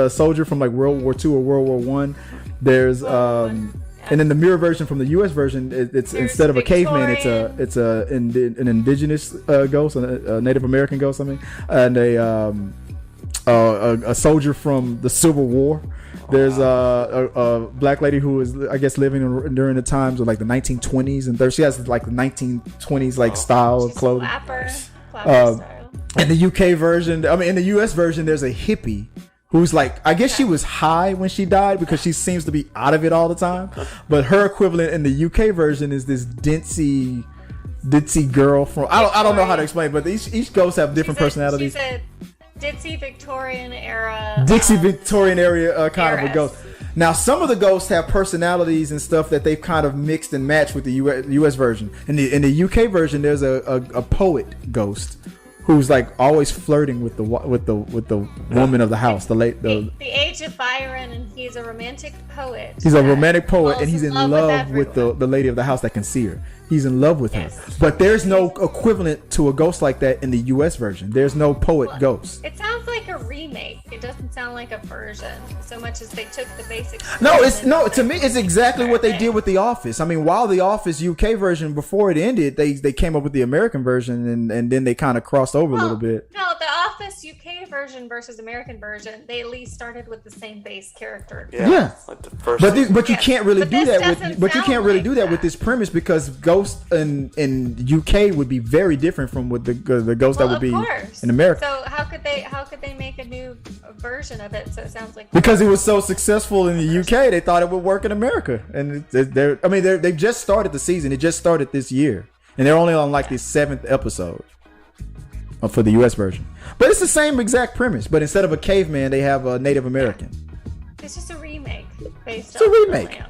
soldier from like World War II or World War One. There's and in the mirror version from the US version, it's instead of a caveman, it's an indigenous ghost, a Native American ghost, and a soldier from the Civil War. There's a black lady who is, I guess, living during the times of like the 1920s and 30s. She has like the 1920s like style of clothing. Flapper style. In the UK version, in the US version, there's a hippie who's like, I guess she was high when she died because she seems to be out of it all the time. But her equivalent in the UK version is this ditzy girl from, I don't know how to explain it, but each ghost have different personalities. She's a ditzy Victorian era. Kind of a ghost. Now, some of the ghosts have personalities and stuff that they've kind of mixed and matched with the US version. In the UK version, there's a poet ghost who's like always flirting with the woman of the house, the age of Byron, and he's a romantic poet. He's a romantic poet, and he's in love with the lady of the house that can see her. He's in love with her, but there's no equivalent to a ghost like that in the U.S. version. There's no poet ghost. It sounds like a remake. It doesn't sound like a version so much as they took the basics. To me, it's exactly what they did with The Office. I mean, while The Office UK version before it ended, they came up with the American version, and then they kind of crossed over a little bit. No, The Office UK version versus American version, they at least started with the same base character. Yeah. Like the first But you can't really do that with with this premise because ghosts in UK would be very different from what the ghost that would be in America. So how could they make a new version of it? So it sounds like because it was so successful in the UK, they thought it would work in America, and they've just started the season. It just started this year, and they're only on like the 7th episode for the US version. But it's the same exact premise, but instead of a caveman, they have a Native American. It's just a remake based on It's a remake. the land.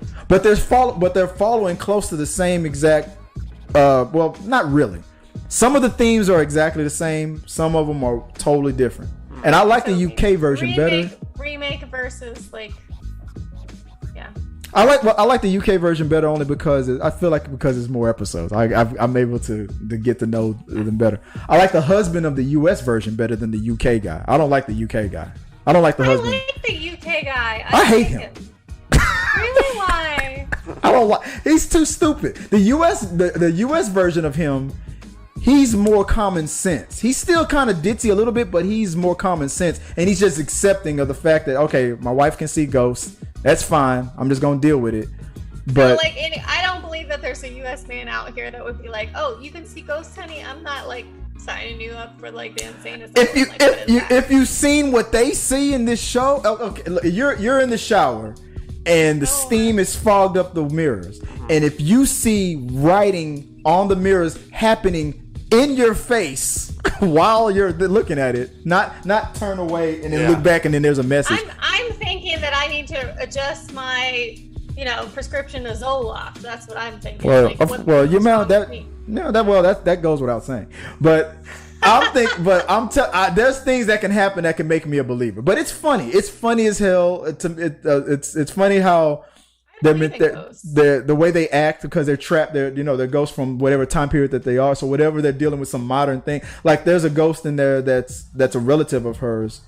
But they're following close to the same exact. Well, not really. Some of the themes are exactly the same. Some of them are totally different. And I like the UK version better. Remake versus I like the UK version better only because because it's more episodes. I'm able to get to know them better. I like the husband of the US version better than the UK guy. I don't like the UK guy. I don't like the husband. I like the UK guy. I hate him. Really? Why? I don't like. He's too stupid. The US version of him, he's more common sense. He's still kind of ditzy a little bit, but he's more common sense, and he's just accepting of the fact that okay, my wife can see ghosts. That's fine. I'm just gonna deal with it. But I don't believe that there's a US man out here that would be like, oh, you can see ghosts, honey. I'm not like signing you up for like the insane asylum. If you've seen what they see in this show, okay, you're in the shower. And the steam is fogged up the mirrors. And if you see writing on the mirrors happening in your face while you're looking at it, not turn away and then look back and then there's a message. I'm thinking that I need to adjust my, prescription of Zoloft. That's what I'm thinking. Well, that goes without saying. But there's things that can happen that can make me a believer. But it's funny. It's funny as hell. It's funny how the way they act because they're trapped. They're ghosts from whatever time period that they are. So whatever they're dealing with some modern thing. Like there's a ghost in there that's a relative of hers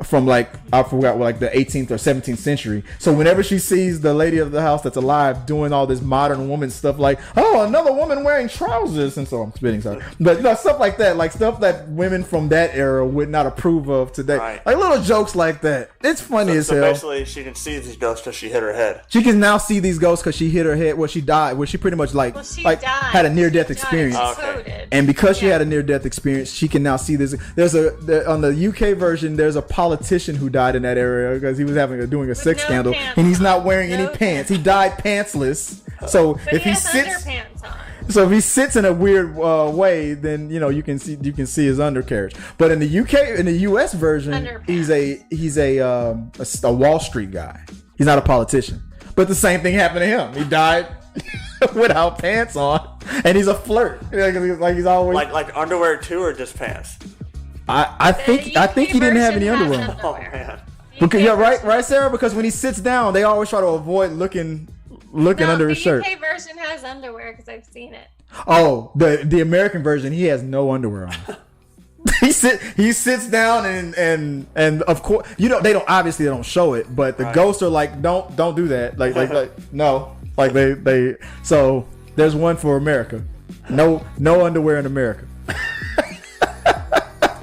from like I forgot like the 18th or 17th century. So whenever she sees the lady of the house that's alive doing all this modern woman stuff like another woman wearing trousers and so I'm spitting sorry but stuff like that, like stuff that women from that era would not approve of today, right. Like little jokes like that. It's funny as hell. Basically she can see these ghosts because she hit her head. She can now see these ghosts because she hit her head. Well, she died. Well, she pretty much had a near-death experience. Okay. And because she had a near-death experience, she can now see this. On the UK version, there's a politician who died in that area because he was doing a sex scandal, and he's not wearing any pants. He died pantsless. So but if he has underpants on. So if he sits in a weird way, then you can see his undercarriage. But in the US version, he's a Wall Street guy. He's not a politician. But the same thing happened to him. He died without pants on, and he's a flirt. Like he's always like underwear too, or just pants. I think he didn't have any underwear on. Oh man. Because, yeah, right, Sarah. Because when he sits down, they always try to avoid looking under his shirt. The UK version has underwear because I've seen it. Oh, the American version, he has no underwear on. he sits down and of course they don't show it, but the ghosts are like, don't do that. Like no. Like they so there's one for America. No underwear in America.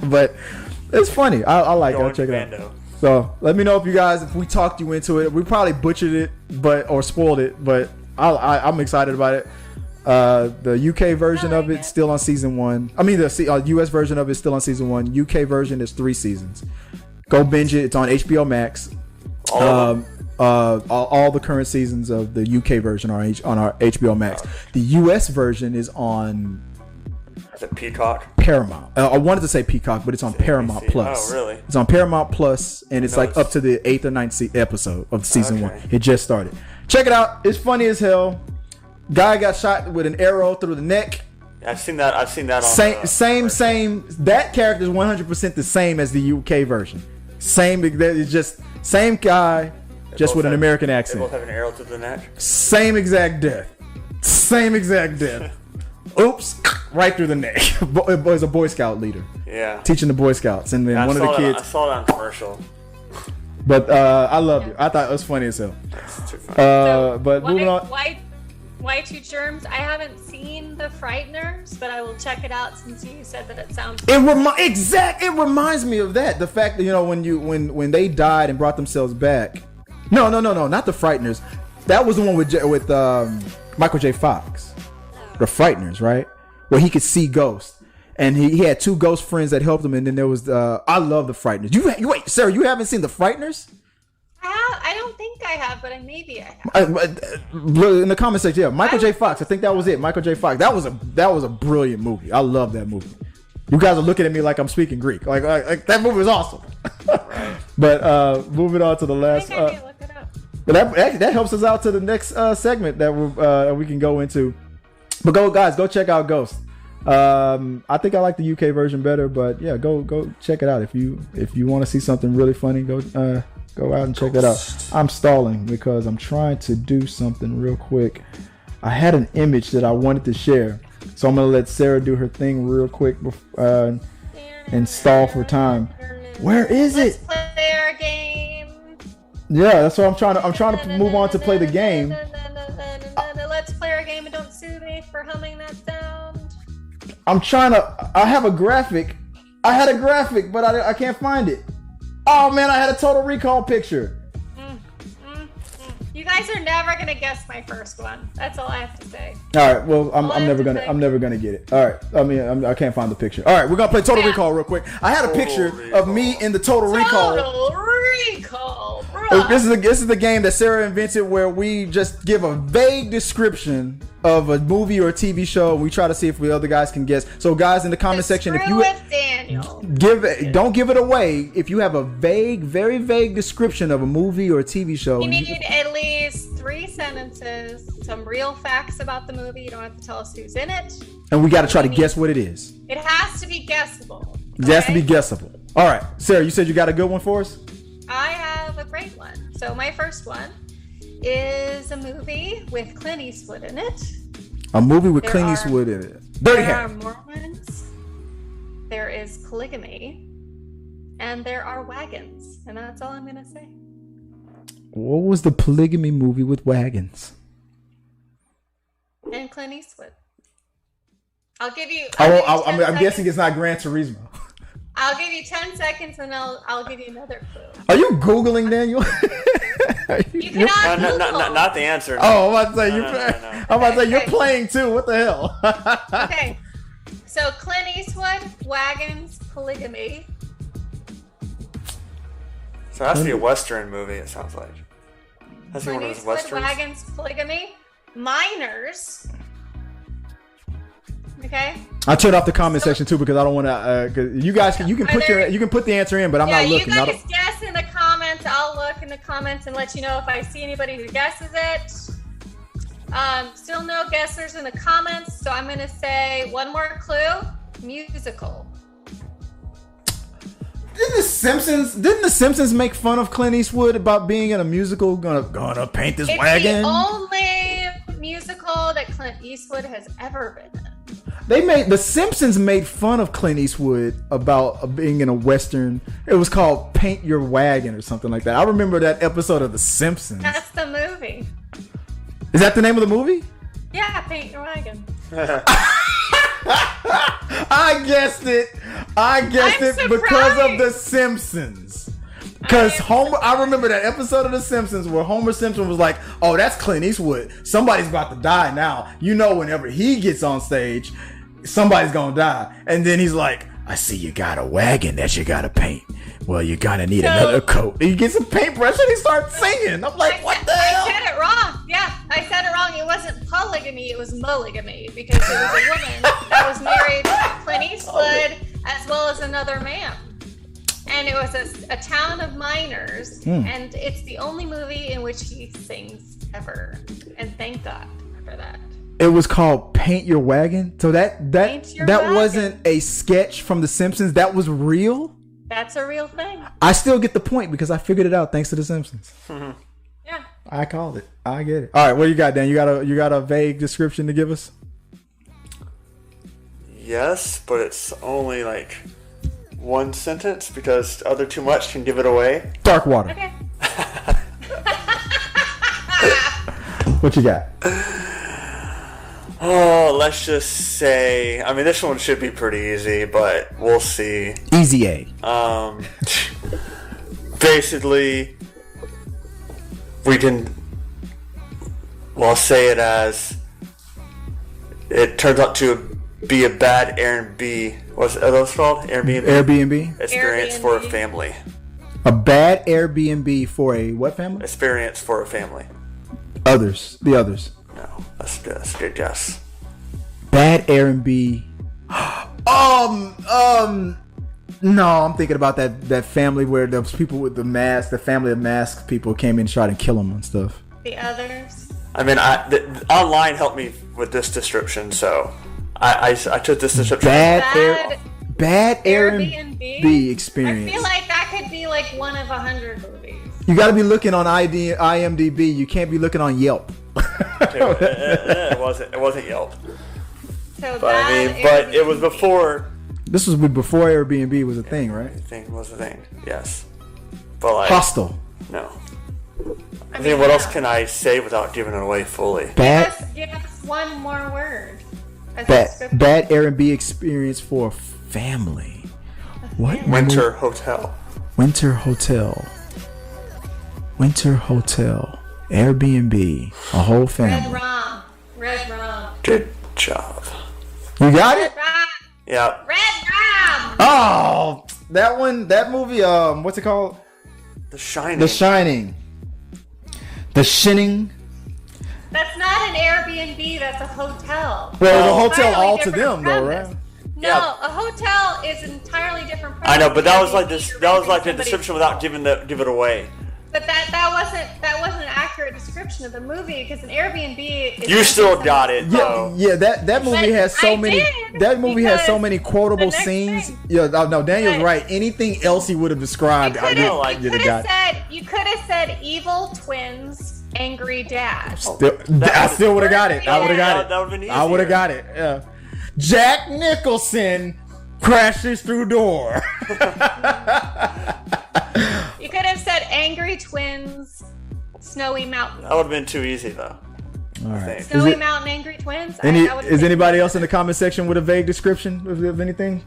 But it's funny. I like it. I'll check it out. So let me know if we talked you into it. We probably butchered it, or spoiled it, but I'm excited about it. The UK version of it still on season 1. I mean, the US version of it is still on season 1. UK version is 3 seasons. Go binge it. It's on HBO Max. All the current seasons of the UK version are on our HBO Max. The US version is on. Is it Peacock? Paramount. I wanted to say Peacock, but it's on Paramount Plus. Oh, really? It's on Paramount Plus, and it's up to the 8th or 9th episode of season 1. It just started. Check it out. It's funny as hell. Guy got shot with an arrow through the neck. Yeah, I've seen that. On same. That character is 100% the same as the UK version. Same. It's just same guy, just with an American accent. They both have an arrow to the neck. Same exact death. Oops! Right through the neck. It was a Boy Scout leader. Yeah. Teaching the Boy Scouts, and then one of the kids. I saw that on commercial. But I loved it. I thought it was funny as hell. That's too funny. But moving on. Why Two Germs? I haven't seen The Frighteners, but I will check it out since you said that it sounds. It reminds me of that. The fact that when they died and brought themselves back. No, not The Frighteners. That was the one with Michael J. Fox. The Frighteners, right? Where he could see ghosts, and he had 2 ghost friends that helped him, and then there was I love The Frighteners. Wait, Sarah, you haven't seen The Frighteners? I don't think I have, but maybe I have. In the comment section, yeah, Michael J. Fox. I think that was it. Michael J. Fox. That was a brilliant movie. I love that movie. You guys are looking at me like I'm speaking Greek. Like that movie was awesome. Right. But moving on to the last. I think I look it up. But that helps us out to the next segment that we can go into. But go check out Ghost. I think I like the UK version better, but yeah, go check it out if you want to see something really funny. Go out and check that out. I'm stalling because I'm trying to do something real quick. I had an image that I wanted to share, so I'm gonna let Sarah do her thing real quick and stall for time. Where is it? Let's play our game. Yeah, that's what I'm trying to move on to play the game. Let's play our game and don't sue me for humming that sound. I have a graphic. I had a graphic, but I can't find it. Oh man, I had a Total Recall picture. You guys are never gonna guess my first one. That's all I have to say. All right, well, I'm never gonna get it. All right, I can't find the picture. All right, we're gonna play Total Recall real quick. I had a picture of me in the Total Recall. Total Recall, bro. This is the game that Sarah invented where we just give a vague description of a movie or a TV show. We try to see if the other guys can guess. So, guys, in the comment section, if you don't give it away. If you have a very vague description of a movie or a TV show, you need at least 3 sentences, some real facts about the movie. You don't have to tell us who's in it. And we got to try to guess what it is. It has to be guessable. It has to be guessable. All right, Sarah, you said you got a good one for us? I have a great one. So my first one is a movie with Clint Eastwood in it. A movie with Clint Eastwood in it. There are Mormons. There is polygamy. And there are wagons. And that's all I'm going to say. What was the polygamy movie with wagons? And Clint Eastwood. I'll give you. I'm guessing it's not Gran Turismo. I'll give you 10 seconds and I'll give you another clue. Are you Googling, Daniel? You cannot Google. Not the answer. Oh, I'm about to say you're playing too. What the hell? Okay. So Clint Eastwood, wagons, polygamy. So it has to be a Western movie, it sounds like. Has to be one Clint of those Eastwood, Westerns. wagons, polygamy, miners, Okay. I turned off the comment section too because I don't want to. Cause you guys, you can put the answer in, but I'm not looking. You guys guess in the comments. I'll look in the comments and let you know if I see anybody who guesses it. Still no guessers in the comments, so I'm gonna say one more clue: musical. Didn't the Simpsons make fun of Clint Eastwood about being in a musical? Gonna paint this wagon. The only musical that Clint Eastwood has ever been in. The Simpsons made fun of Clint Eastwood about being in a Western. It was called Paint Your Wagon or something like that. I remember that episode of The Simpsons. That's the movie. Is that the name of the movie? Yeah, Paint Your Wagon. I guessed it because of The Simpsons. Because I remember that episode of The Simpsons where Homer Simpson was like, oh, that's Clint Eastwood. Somebody's about to die now. You know, whenever he gets on stage, somebody's gonna die. And then he's like, I see you got a wagon that you gotta paint. Well, you're gonna need another coat. And he gets a paintbrush and he starts singing. I'm like, what the hell? I said it wrong. Yeah, I said it wrong. It wasn't polygamy, it was mulligamy, because it was a woman that was married to Clint Eastwood as well as another man. And it was a town of miners, and it's the only movie in which he sings ever. And thank God for that. It was called Paint Your Wagon. So that wasn't a sketch from The Simpsons. That was real. That's a real thing. I still get the point because I figured it out thanks to The Simpsons. Yeah. I called it. I get it. All right, what you got, Dan? You got a vague description to give us? Yes, but it's only like one sentence because other too much can give it away. Dark water. Okay. What you got? Oh, let's just say, I mean, this one should be pretty easy, but we'll see. Easy A. Basically, I'll say it as, it turns out to be a bad Airbnb. Are those called? Airbnb? Experience for a family. A bad Airbnb for a what family? Experience for a family. The others. No, that's a good guess. Bad Airbnb. No, I'm thinking about that family where those people with the mask, the family of masked people came in and tried to kill them and stuff. The others. I mean, online helped me with this description, so I took this description. Bad Airbnb experience. I feel like that could be like one of 100 movies. You got to be looking on IMDb. You can't be looking on Yelp. It wasn't Yelp. So but it was before. This was before Airbnb was a thing, right? Thing was a thing. Yes. But like Hostel. No. I mean, what else can I say without giving it away fully? Give us one more word. Bad Airbnb experience for a family. What? Winter Hotel. Airbnb. A whole family. Red Rum. Good job. You got it? Yeah. Red Rum. Oh, that one. That movie. What's it called? The Shining. The Shining. That's not an Airbnb. That's a hotel. Well, it's a hotel all to them, though, right? No, a hotel is an entirely different premise. I know, but that was like this. That was like the description without giving it away. But that wasn't an accurate description of the movie because an Airbnb is. You still got it, though. Yeah. That movie has so many. That movie has so many quotable scenes. Yeah, no, Daniel's right. Anything else he would have described, you could have said evil twins, angry dad. I still would have got it. I would have got it. That would have been easier. I would have got it. Yeah. Jack Nicholson crashes through door. You could have said angry twins, snowy mountain. That would have been too easy, though. All right. Snowy mountain, angry twins. Is anybody else in the comment section with a vague description of anything?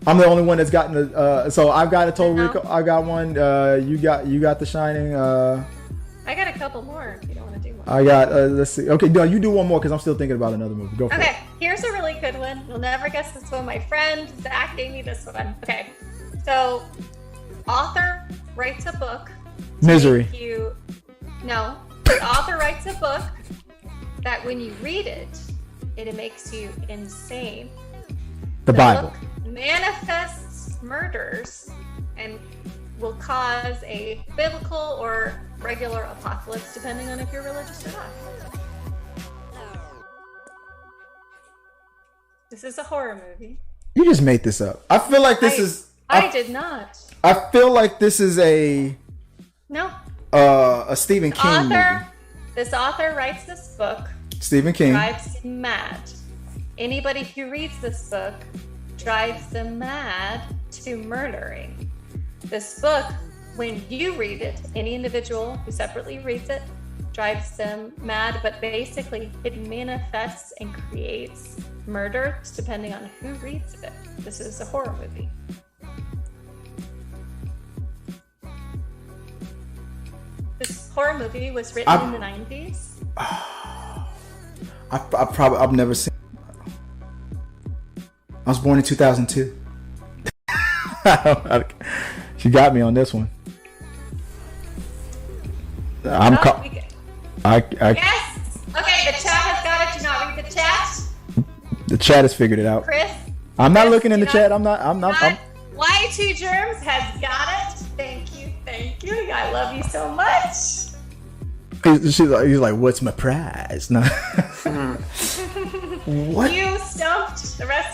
I'm the only one that's gotten the. So I've got a Total Recall. I got one. You got The Shining. I got a couple more. If you don't want to do one. I got. Let's see. Okay, no, you do one more because I'm still thinking about another movie. Go for it. Okay, here's a really good one. You'll never guess this one. My friend Zach gave me this one. Okay, so author writes a book. Misery. No, the author writes a book that when you read it, it makes you insane. The Bible book manifests murders and will cause a biblical or regular apocalypse, depending on if you're religious or not. This is a horror movie. You just made this up. I feel like this is. I did not. I feel like this is a Stephen King movie. This author writes this book. Stephen King Drives him mad. Anybody who reads this book drives them mad to murdering. This book, when you read it, any individual who separately reads it drives them mad, but basically it manifests and creates murders depending on who reads it. This is a horror movie. This horror movie was written in the 90s. I've never seen. I was born in 2002. She got me on this one. Yes. Okay, the chat has got it. Do not read the chat. The chat has figured it out. Chris. I'm not looking in the chat. I'm not. Y2 Germs has got it. Thank you. I love you so much. He's like, what's my prize? No. What? You stumped the rest